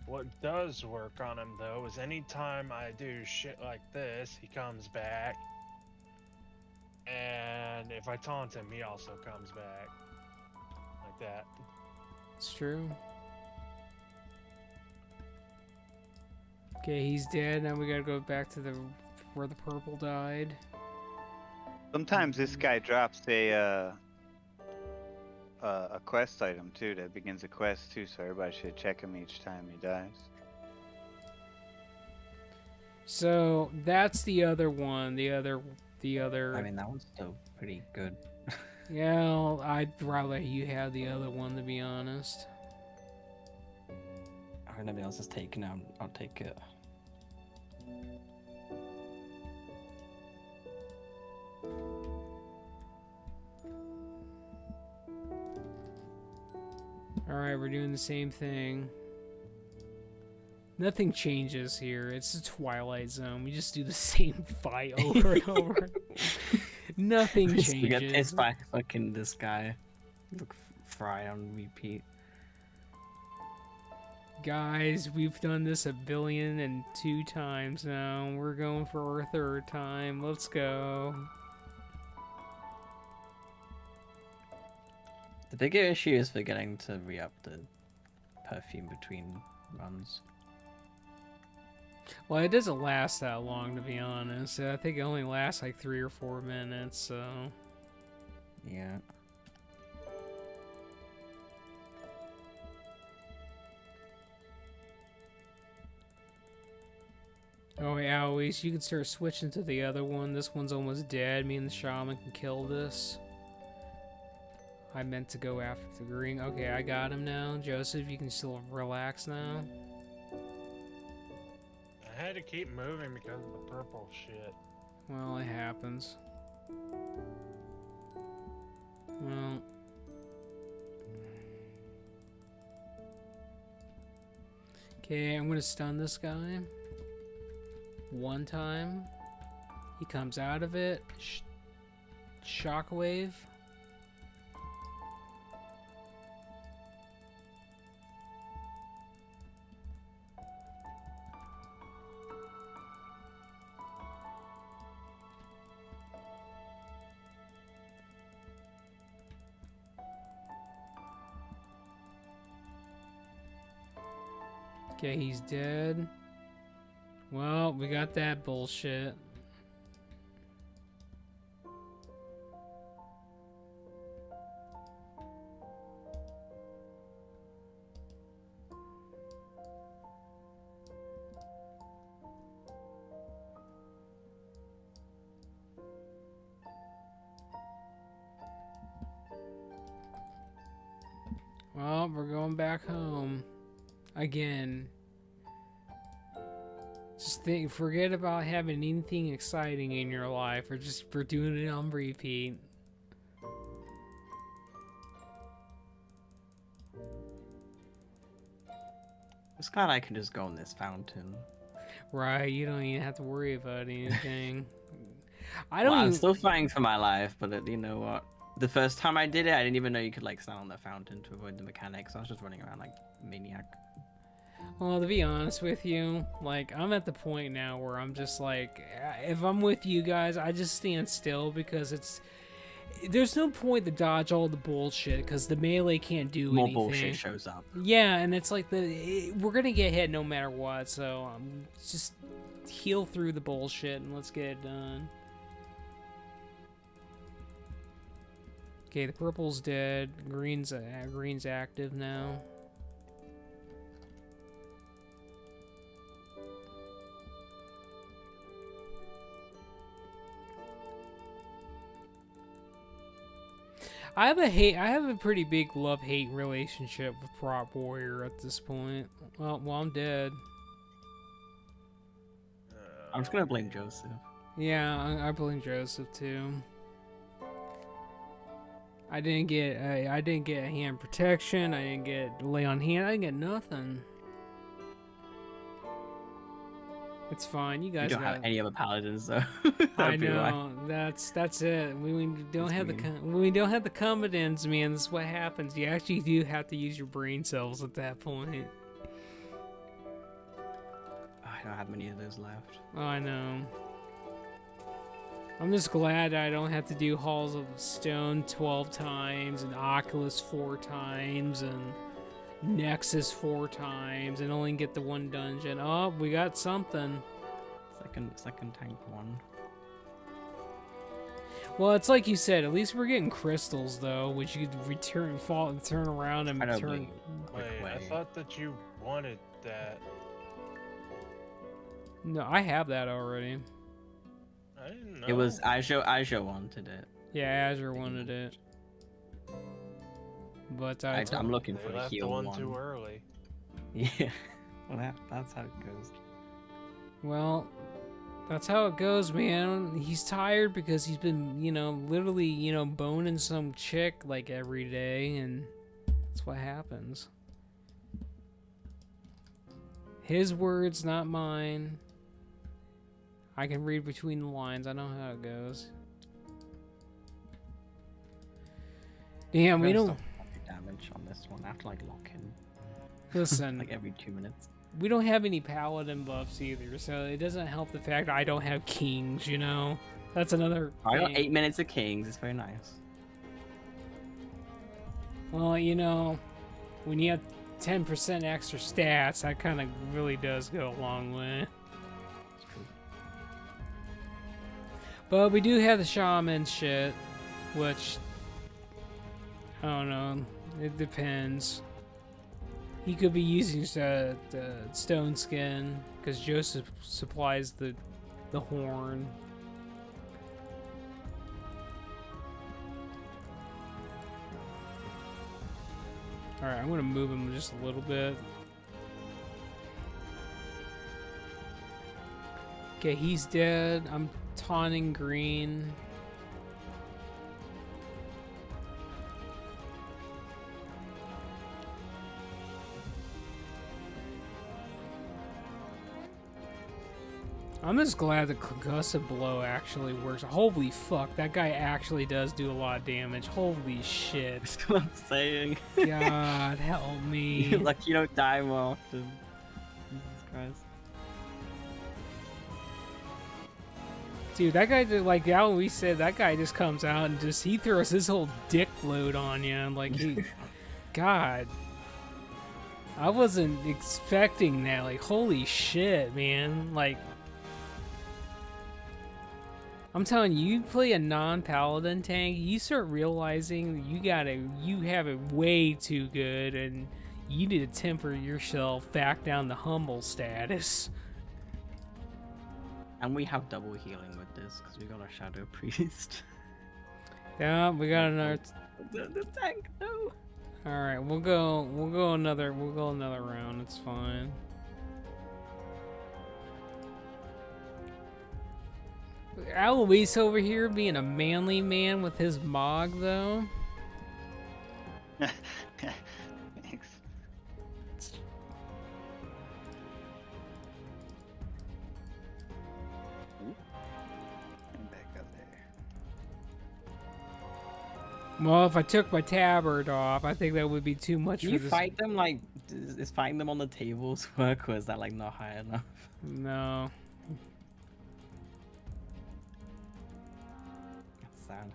What does work on him, though, is anytime I do shit like this, he comes back. And if I taunt him, he also comes back. Like that. It's true. Okay, he's dead. Now we gotta go back to where the purple died. Sometimes this guy drops a quest item too that begins a quest too, so everybody should check him each time he dies. So that's the other one. The other. I mean, that one's still pretty good. Yeah, well, I'd rather you have the other one, to be honest. If nobody else is taking it, I'll take it. Alright, we're doing the same thing. Nothing changes here. It's a Twilight Zone. We just do the same fight over and over. Nothing changes. It's by fucking this guy. Look, Fry on repeat. Guys, we've done this 1,000,002 times now. We're going for our third time. Let's go. The bigger issue is forgetting to re-up the perfume between runs. Well, it doesn't last that long, to be honest. I think it only lasts like 3 or 4 minutes, so... Yeah. Oh, yeah, Alois, you can start switching to the other one. This one's almost dead. Me and the shaman can kill this. I meant to go after the green. Okay, I got him now. Joseph, you can still relax now. I had to keep moving because of the purple shit. Well, it happens. Well. Okay, I'm gonna stun this guy. One time. He comes out of it. Shockwave. Okay, he's dead. Well, we got that bullshit. Well, we're going back home. Again. Just forget about having anything exciting in your life, or just for doing it on repeat. It's glad I can just go in this fountain. Right, you don't even have to worry about anything. I Well, don't I'm even... still fighting for my life, but you know what? The first time I did it, I didn't even know you could like stand on the fountain to avoid the mechanics. I was just running around like a maniac. Well, to be honest with you, like, I'm at the point now where I'm just like, if I'm with you guys, I just stand still because there's no point to dodge all the bullshit because the melee can't do More anything. bullshit shows up. Yeah, and it's like we're gonna get hit no matter what, so just heal through the bullshit and let's get it done. Okay, the purple's dead. Green's active now. I have a pretty big love-hate relationship with Prop Warrior at this point. Well, I'm dead. I'm just gonna blame Joseph. Yeah, I blame Joseph too. I didn't get hand protection. I didn't get lay on hand. I didn't get nothing. It's fine. You guys You don't have any other paladins though. I That'd be why. know. That's it. We don't have we don't have the commandants, man. This is what happens. You actually do have to use your brain cells at that point. I don't have many of those left. Oh, I know. I'm just glad I don't have to do Halls of Stone 12 times and Oculus 4 times and Nexus 4 times and only get the one dungeon. Oh, we got something. Second tank one. Well, it's like you said. At least we're getting crystals though, which you could turn around and I know, turn. Quick Wait, I way. thought that you wanted that. No, I have that already. I didn't know. It was Aisha wanted it. Yeah, Azure wanted it. But I'm looking They for the left heal the one one. too early. Yeah. Well, that's how it goes. well, that's how it goes, man. He's tired because he's been, literally, boning some chick like every day, and that's what happens. His words, not mine. I can read between the lines. I know how it goes. Damn, we don't Damage on this one. I have to like lock in. listen. Like every 2 minutes. We don't have any paladin buffs either, so it doesn't help the fact I don't have kings. That's another. I got thing. 8 minutes of kings. It's very nice. Well, when you have 10% extra stats, that kind of really does go a long way. It's true. But we do have the shaman shit, which I don't know. It depends. He could be using the stone skin because Joseph supplies the horn. Alright, I'm gonna move him just a little bit. Okay, he's dead. I'm taunting green. I'm just glad the concussive blow actually works. Holy fuck, that guy actually does do a lot of damage. Holy shit. That's what I'm saying. God, help me. Like, you don't die more often. Jesus Christ. Dude, that guy, like how we said, that guy just comes out and just, he throws his whole dick load on you. And like, he, God. I wasn't expecting that. Like, holy shit, man. Like, I'm telling you, you play a non-paladin tank, you start realizing you have it way too good, and you need to temper yourself back down to humble status. And we have double healing with this because we got a shadow priest. Yeah, we got another. The tank, no. All right, we'll go another round. It's fine. Alois over here being a manly man with his mog, though. Thanks. And back up there. Well, if I took my tabard off, I think that would be too much Can for you this. fight them like, is fighting them on the tables work, or is that like not high enough? No. That's sad.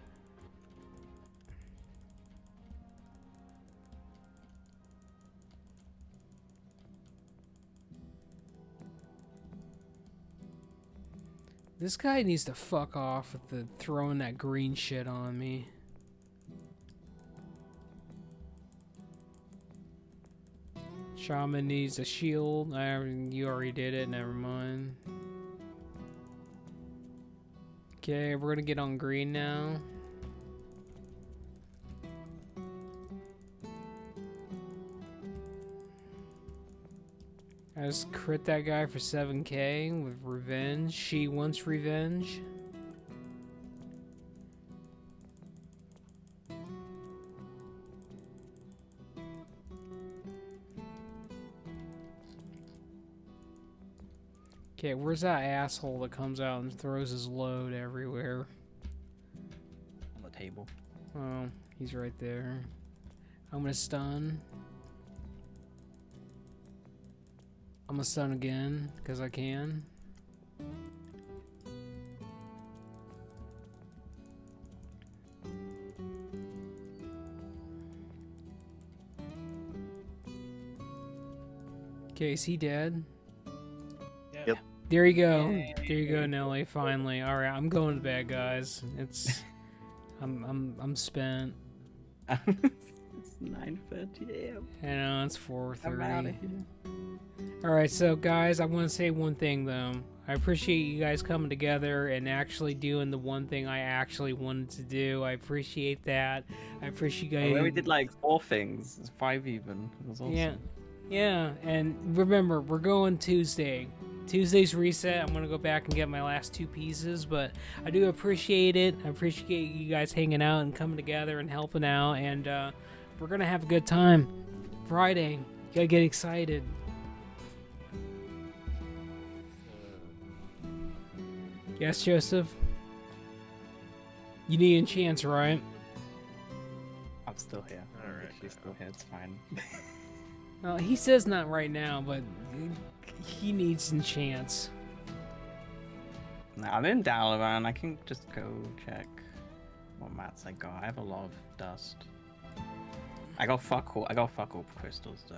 This guy needs to fuck off with the throwing that green shit on me. Shaman needs a shield. You already did it, never mind. Okay, we're gonna get on green now. I just crit that guy for 7k with revenge. She wants revenge. Okay, where's that asshole that comes out and throws his load everywhere? On the table. Oh, he's right there. I'm gonna stun. I'm gonna stun again, because I can. Okay, is he dead? Yeah. Yep. There you go. There you go, Nelly. Finally. All right, I'm going to bed, guys. It's, I'm spent. It's 9:30 a.m. I know it's I'm out 4:30. of here. All right, so guys, I want to say one thing though. I appreciate you guys coming together and actually doing the one thing I actually wanted to do. I appreciate that. I appreciate you guys. We did like 4 things. It's 5 even. It was awesome. Yeah, yeah. And remember, we're going Tuesday. Tuesday's reset. I'm gonna go back and get my last 2 pieces, but I do appreciate it. I appreciate you guys hanging out and coming together and helping out, and we're gonna have a good time. Friday, you gotta get excited. Yes, Joseph? You need enchants, right? I'm still here. Alright, She's still here. It's fine. Well, he says not right now, but he needs enchants. No, I'm in Dalaran. I can just go check what mats I got. I have a lot of dust. I got fuck all crystals though.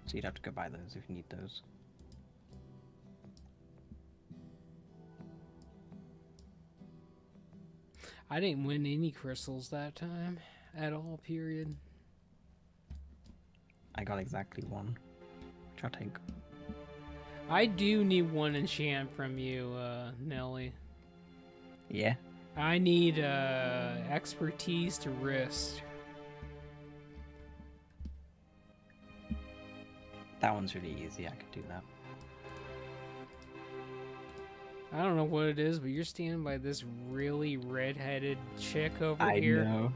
So you'd have to go buy those if you need those. I didn't win any crystals that time at all, period. I got exactly 1. Which I'll take. I do need 1 enchant from you, Nelly. Yeah. I need expertise to wrist. That one's really easy. I could do that. I don't know what it is, but you're standing by this really red-headed chick over I here. know.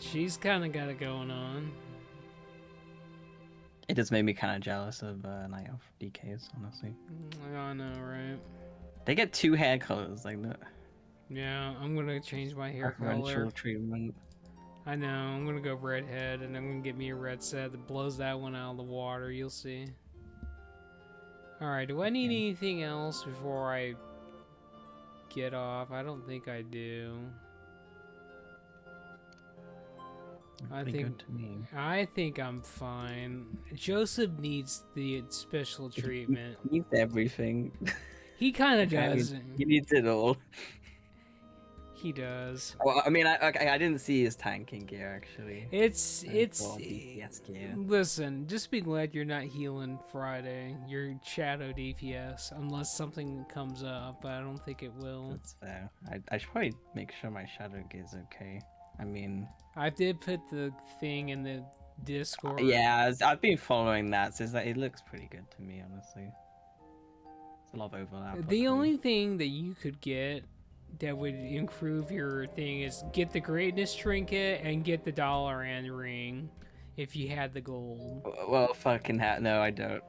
She's kind of got it going on. It just made me kind of jealous of Night Elf DKs, honestly. I know, right? They get 2 hair colors, like the Yeah, I'm gonna change my hair preferential color. treatment. I know, I'm gonna go redhead, and I'm gonna get me a red set that blows that one out of the water. You'll see. Alright, do I need Okay. anything else before I get off? I don't think I do. Pretty good to me. I think I'm fine. Joseph needs the special treatment. He needs everything. He kind of I mean, does. he needs it all. He does. Well, I mean, I didn't see his tanking gear actually. It's Well, DPS gear. Listen, just be glad you're not healing Friday. You're shadow DPS unless something comes up, but I don't think it will. That's fair. I should probably make sure my shadow gear's okay. I mean, I did put the thing in the Discord. yeah, I've been following that, so it looks pretty good to me, honestly. It's a lot of overlap. The luckily. only thing that you could get that would improve your thing is get the greatness trinket and get the $1 ring if you had the gold. Well, fucking hell, no, I don't.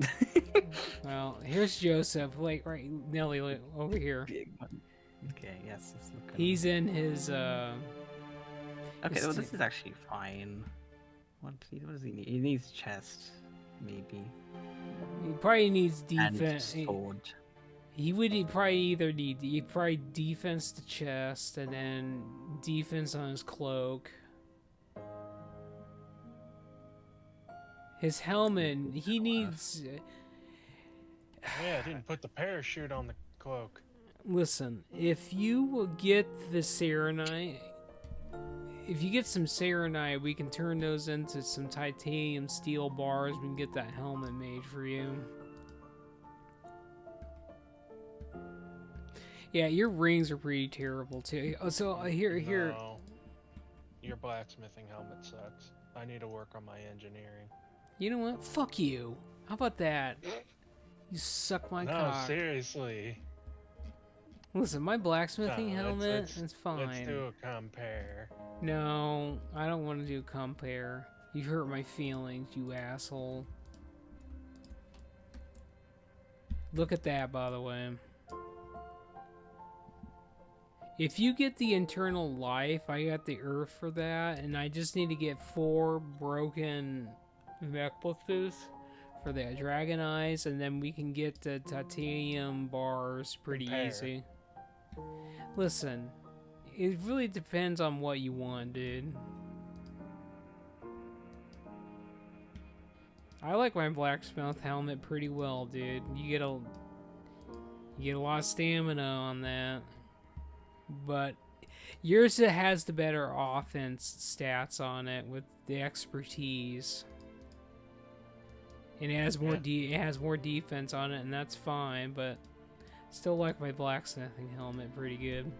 Well, here's Joseph. Like right, Nelly, like, over here. Big one. Okay, yes, let's look at He's in his Okay, well, It's- this is actually fine. What does he need? He needs chest, maybe. he probably needs And defense. sword. He would probably either need probably defense to chest and then defense on his cloak. His helmet, he needs. Yeah, I didn't put the parachute on the cloak. Listen, if you will get the Serenite, if you get some Serenite, we can turn those into some titanium steel bars. We can get that helmet made for you. Yeah, your rings are pretty terrible too. Oh, so here. No, your blacksmithing helmet sucks. I need to work on my engineering. You know what? Fuck you. How about that? You suck my No, cock. seriously. Listen, my blacksmithing No, helmet is fine. Let's do a compare. No, I don't want to do compare. You hurt my feelings, you asshole. Look at that, by the way. If you get the internal life, I got the earth for that, and I just need to get 4 broken necklaces for the dragon eyes, and then we can get the titanium bars pretty Compare. easy. Listen, it really depends on what you want, dude. I like my blacksmith helmet pretty well, dude. You get a lot of stamina on that. But yours has the better offense stats on it with the expertise. And it has more it has more defense on it, and that's fine, but still like my blacksmithing helmet pretty good.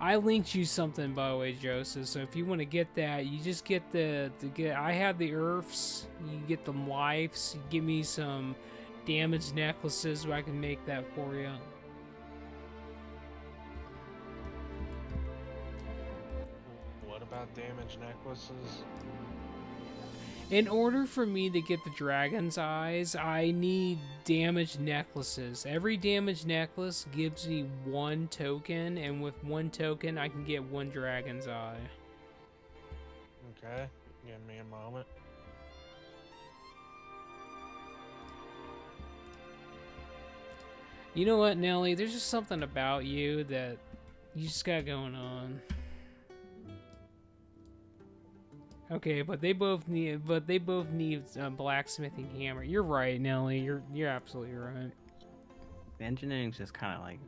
I linked you something, by the way, Joseph, so if you want to get that, you just get I have the earths, you get them lives, you give me some damaged necklaces so I can make that for you. What about damaged necklaces? In order for me to get the dragon's eyes, I need damaged necklaces. Every damaged necklace gives me 1 token, and with 1 token, I can get 1 dragon's eye. Okay, give me a moment. You know what, Nelly? There's just something about you that you just got going on. Okay, but they both need a blacksmithing hammer. You're right, Nelly. You're absolutely right. The engineering's just kind of like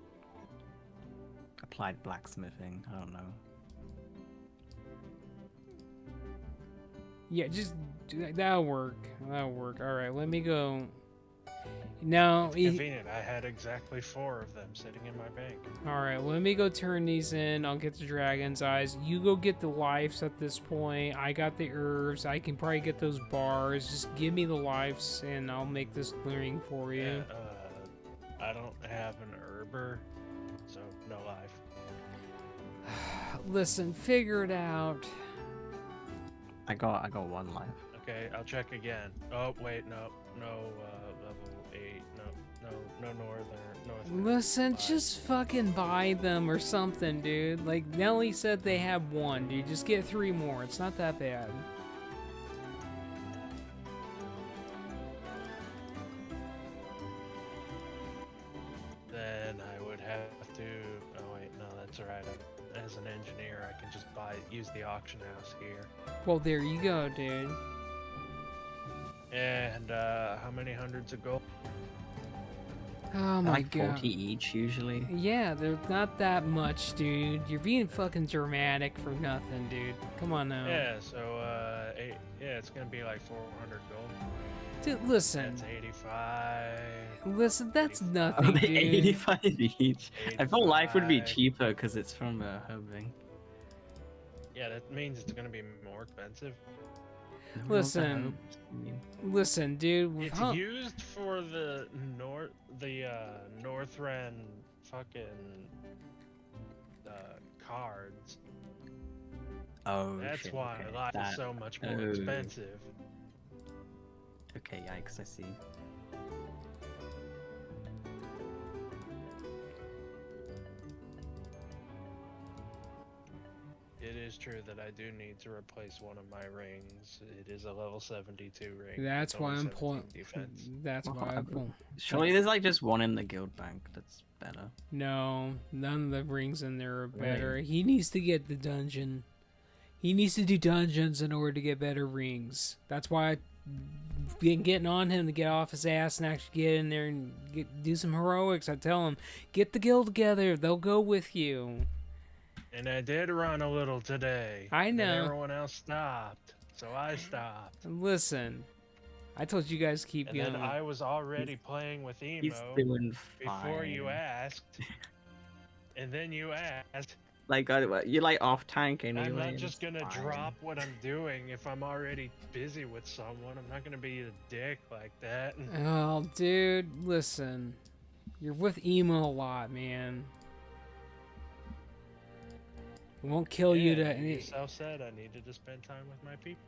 applied blacksmithing. I don't know. Yeah, just that'll work. That'll work. All right, let me go. No, It's convenient. I had exactly 4 of them sitting in my bank. all right. Let me go turn these in. I'll get the dragon's eyes. You go get the lives at this point. I got the herbs. I can probably get those bars. Just give me the lives, and I'll make this ring for you. Yeah, I don't have an herber, so no life. Listen, figure it out. I got 1 life. Okay, I'll check again. Oh wait, no, level 8, no northern. Listen, 5. just fucking buy them or something, dude. Like Nelly said, they have 1, dude. Just get 3 more. It's not that bad. Then I would have to. Oh wait, no, that's alright. As an engineer, I can just use the auction house here. Well, there you go, dude. And how many hundreds of gold? Oh my Like god. 40 each usually. Yeah, they're not that much, dude. You're being fucking dramatic for nothing, dude. Come on now. Yeah, so it's gonna be like 400 gold. Dude, listen. That's 85. Listen, that's 85. nothing, Are they dude. 85 each? I thought life would be 85. cheaper because it's from herbing. Yeah, that means it's gonna be more expensive. Listen. Listen, dude. It's huh? used for the Northrend fucking cards. Oh, That's shit, why okay. life That- is so much more oh. expensive. Okay, yikes, I see. It is true that I do need to replace one of my rings. It is a level 72 ring. That's with why only I'm 17 pulling. defense. That's why I'm pulling. Surely there's like just 1 in the guild bank that's better. No, none of the rings in there are Really? better. He needs to get the dungeon. He needs to do dungeons in order to get better rings. That's why I've been getting on him to get off his ass and actually get in there and do some heroics. I tell him, get the guild together. They'll go with you. And I did run a little today. I and know. everyone else stopped, so I stopped. Listen, I told you guys to keep And going. then I was already playing with He's Emo doing before you fine. asked. And then you asked. Like, you're like off tank anyway. I'm not just it's gonna fine. drop what I'm doing if I'm already busy with someone. I'm not gonna be a dick like that. Oh, dude, listen. You're with Emo a lot, man. It won't kill you Yeah, to. you yourself said I needed to spend time with my people.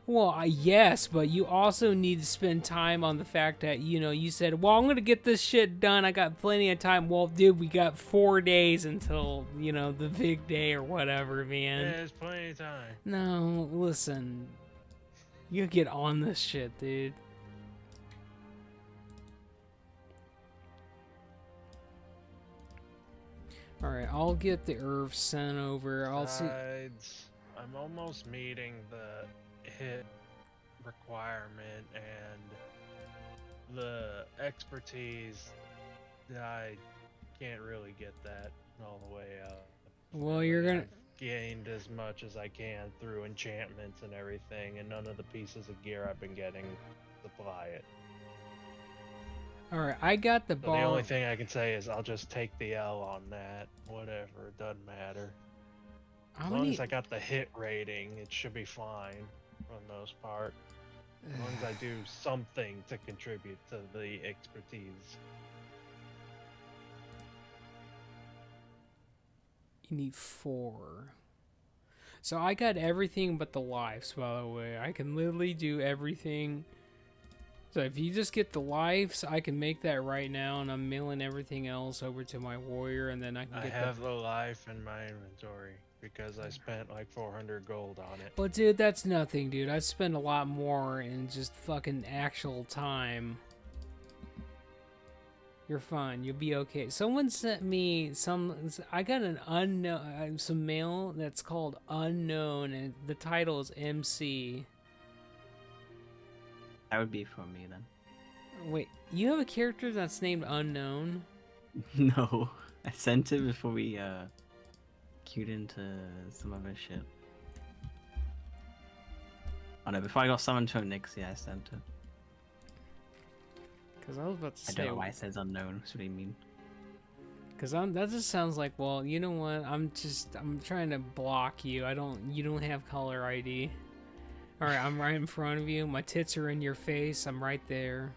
Well, yes, but you also need to spend time on the fact that, you said, well, I'm going to get this shit done. I got plenty of time. Well, dude, we got 4 days until, the big day or whatever, Yeah, man. there's plenty of time. No, listen. You get on this shit, dude. Alright, I'll get the herbs sent over. I'll see. Besides, I'm almost meeting the hit requirement and the expertise. I can't really get that all the way up. Well, you're gonna. I've gained as much as I can through enchantments and everything, and none of the pieces of gear I've been getting supply it. Alright, I got the So bar. the only thing I can say is I'll just take the L on that. Whatever, it doesn't matter. How As long many- as I got the hit rating, it should be fine for the most part. As long as I do something to contribute to the expertise. You need 4. So I got everything but the lives, by the way. I can literally do everything. So if you just get the lives, I can make that right now, and I'm mailing everything else over to my warrior, and then I can I get have the life in my inventory because I spent like 400 gold on it. Well, dude, that's nothing, dude. I spend a lot more in just fucking actual time. You're fine. You'll be okay. Someone sent me I got an unknown, some mail that's called Unknown, and the title is MC. That would be for me then. Wait, you have a character that's named Unknown? No, I sent it before we queued into some other shit. Oh no, before I got summoned to Nixie, I sent it. Because I was about to I say. don't know why it says unknown. That's what do you mean? Because that just sounds like, well, you know what? I'm trying to block you. You don't have caller ID. All right, I'm right in front of you. My tits are in your face. I'm right there.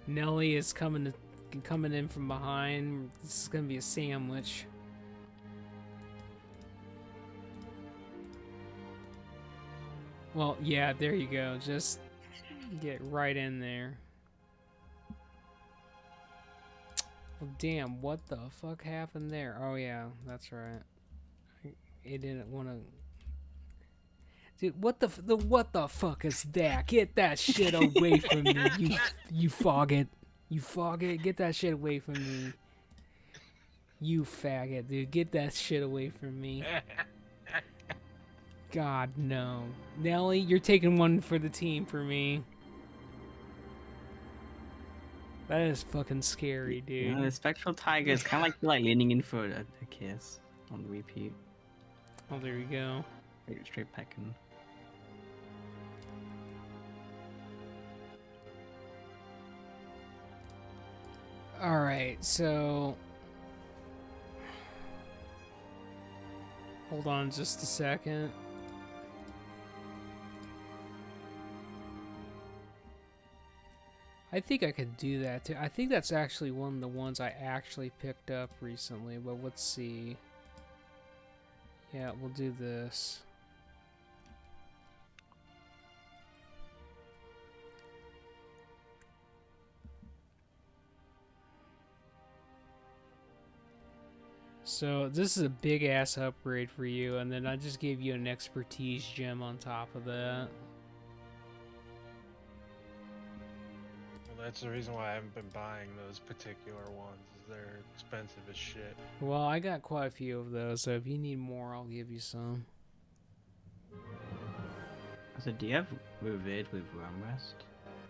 Nelly is coming in from behind. This is gonna be a sandwich. Well, yeah, there you go. Just get right in there. Well, damn, what the fuck happened there? Oh, yeah, that's right. It didn't want to... Dude, what the fuck is that? Get that shit away from me, you faggot. You faggot, get that shit away from me. You faggot, dude, get that shit away from me. God, no. Nelly, you're taking one for the team for me. That is fucking scary, dude. You know, the spectral tiger is kind of like leaning in for a kiss on repeat. Oh, there you go. Straight pecking. Alright, so... Hold on just a second. I think I could do that too. I think that's actually one of the ones I actually picked up recently, but let's see. Yeah, we'll do this. So this is a big ass upgrade for you, and then I just gave you an expertise gem on top of that. Well, that's the reason why I haven't been buying those particular ones. Is they're expensive as shit. Well, I got quite a few of those, so if you need more, I'll give you some. So do you have Revered with Realm Rest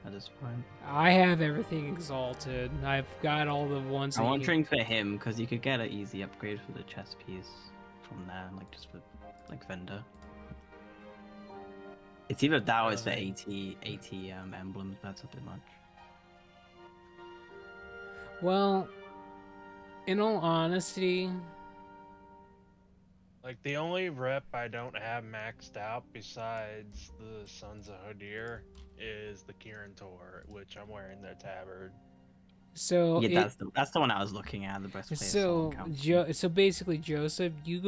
at this point? I have everything exalted. I've got all the ones. I'm wondering for him because you could get an easy upgrade for the chest piece from there, like just with like vendor. It's either that or it's the 80 emblems. That's a bit much. Well, in all honesty, Like, the only rep I don't have maxed out besides the Sons of Hadir is the Kirin Tor, which I'm wearing their tabard. so Yeah, that's the one I was looking at. The breastplate. so basically, Joseph, if you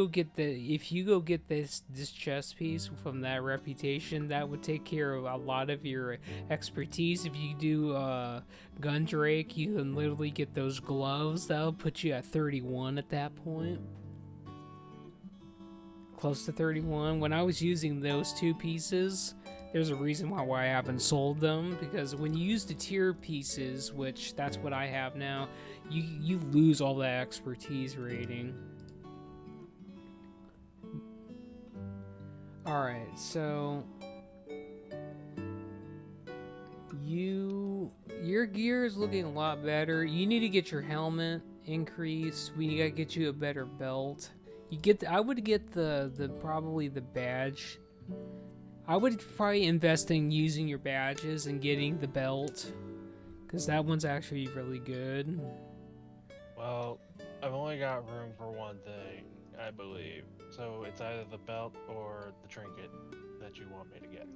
go get this chest piece from that reputation, that would take care of a lot of your expertise. If you do Gundrake, you can literally get those gloves. That'll put you at 31 at that point. Close to 31. When I was using those two pieces, there's a reason why I haven't sold them, because when you use the tier pieces, which that's what I have now, you lose all that expertise rating. Alright, so your gear is looking a lot better. You need to get your helmet increased. We gotta get you a better belt. I would get probably the badge. I would probably invest in using your badges and getting the belt, because that one's actually really good. Well, I've only got room for one thing, I believe. So it's either the belt or the trinket that you want me to get.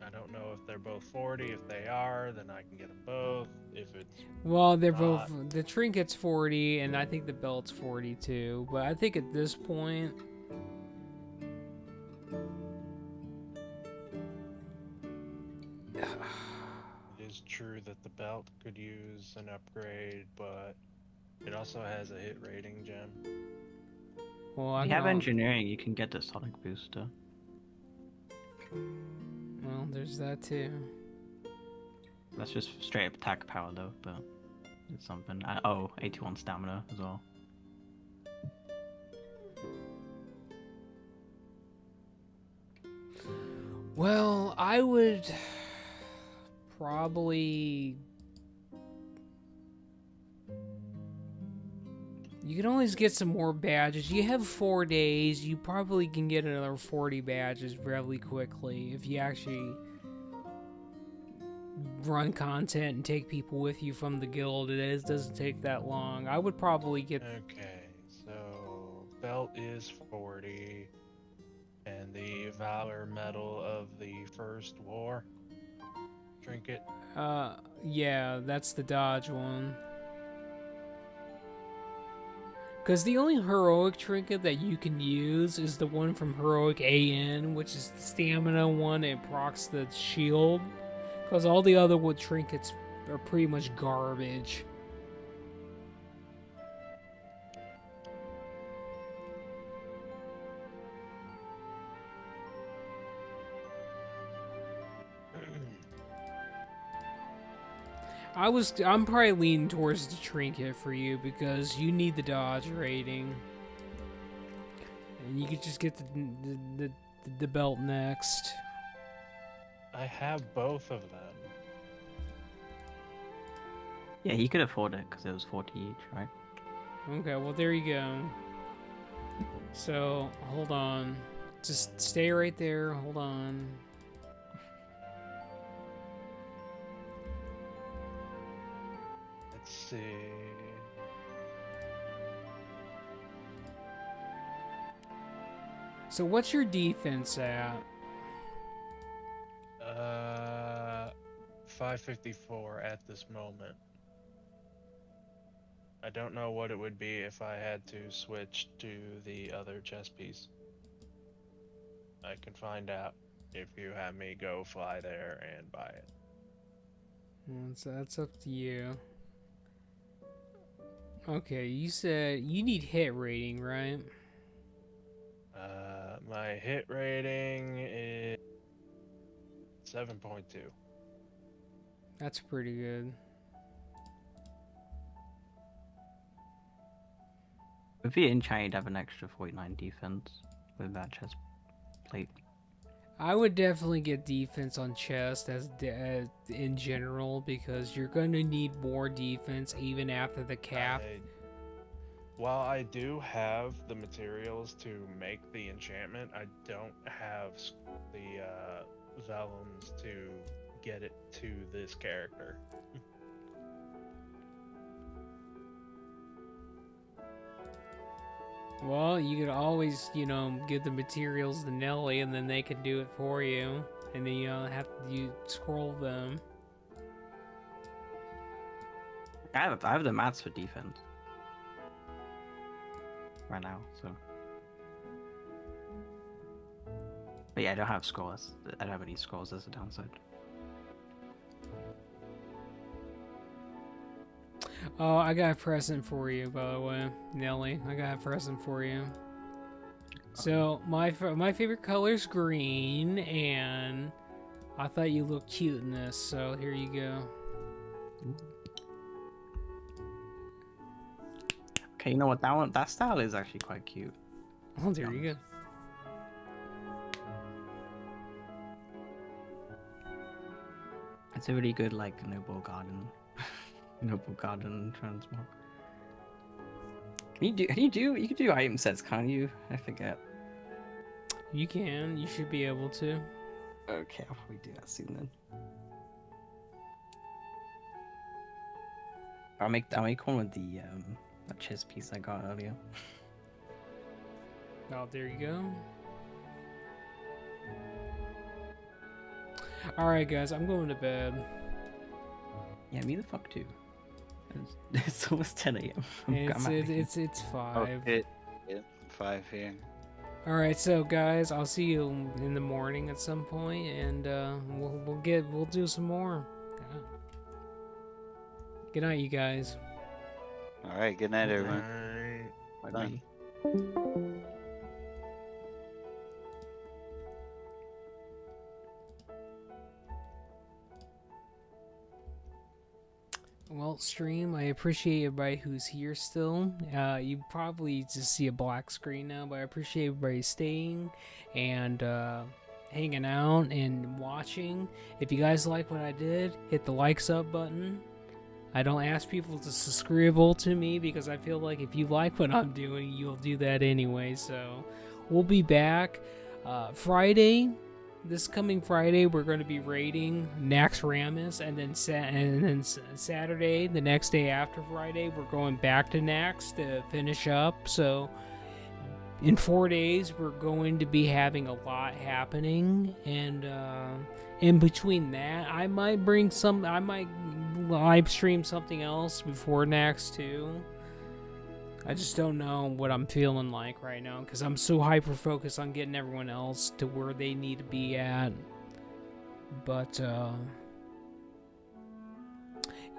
I don't know if they're both 40. If they are, then I can get them both. If it's Well, they're both, the trinket's 40, and I think the belt's 40 too. But I think at this point, it is true that the belt could use an upgrade, but it also has a hit rating gem. well, If you have engineering, you can get the sonic booster. Well, there's that too. That's just straight up attack power though, but it's something. 81 stamina as well. Well, I would probably... You can always get some more badges. You have 4 days. You probably can get another 40 badges really quickly if you actually run content and take people with you from the guild. Doesn't take that long. I would probably get. Okay, so belt is 40, and the Valor Medal of the First War trinket. Yeah, that's the dodge one. Because the only heroic trinket that you can use is the one from Heroic AN, which is the stamina one. It procs the shield. Because all the other wood trinkets are pretty much garbage. I'm probably leaning towards the trinket for you because you need the dodge rating. And you could just get the belt next. I have both of them. Yeah, he could afford it because it was 40 each, right? Okay, well there you go. So, hold on. Just stay right there. Hold on. Let's see. So what's your defense at? 554 at this moment. I don't know what it would be if I had to switch to the other chess piece. I can find out if you have me go fly there and buy it. So that's up to you. Okay, you said you need hit rating, right? My hit rating is 7.2. That's pretty good. If you're in China, you'd have an extra 49 defense with that chest plate. I would definitely get defense on chest as in general because you're going to need more defense even after the cap. While I do have the materials to make the enchantment, I don't have the vellums to get it to this character. Well, you could always, give the materials to Nelly and then they could do it for you. And then you don't have to scroll them. I have the mats for defense right now, so. But yeah, I don't have scores. I don't have any scores as a downside. Oh, I got a present for you, by the way, Nelly. I got a present for you. So my favorite color is green, and I thought you looked cute in this. So here you go. Okay, you know what? That style is actually quite cute. Oh, there you go. It's a really good noble garden transmog. You can do item sets, can't you? I forget. You can. You should be able to. Okay, I'll probably do that soon then. I'll make one with the that chess piece I got earlier. Oh, there you go. Alright, guys, I'm going to bed. Yeah, me the fuck too. It's almost 10 a.m. It's 5. Yeah, 5 here. Alright, so guys, I'll see you in the morning at some point, and we'll do some more. Yeah. Good night, you guys. All right, good night, everyone. Bye. Well, stream, I appreciate everybody who's here still. You probably just see a black screen now, but I appreciate everybody staying and hanging out and watching. If you guys like what I did, hit the likes up button. I don't ask people to subscribe to me because I feel like if you like what I'm doing, you'll do that anyway. So we'll be back Friday. this coming Friday we're going to be raiding Nax Ramus, and then Saturday, the next day after Friday, we're going back to Nax to finish up. So in 4 days we're going to be having a lot happening, and in between that I might live stream something else before Nax too. I just don't know what I'm feeling like right now because I'm so hyper focused on getting everyone else to where they need to be at. But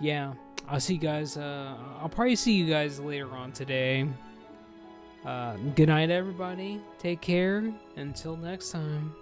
yeah, I'll see you guys. I'll probably see you guys later on today. Good night, everybody. Take care. Until next time.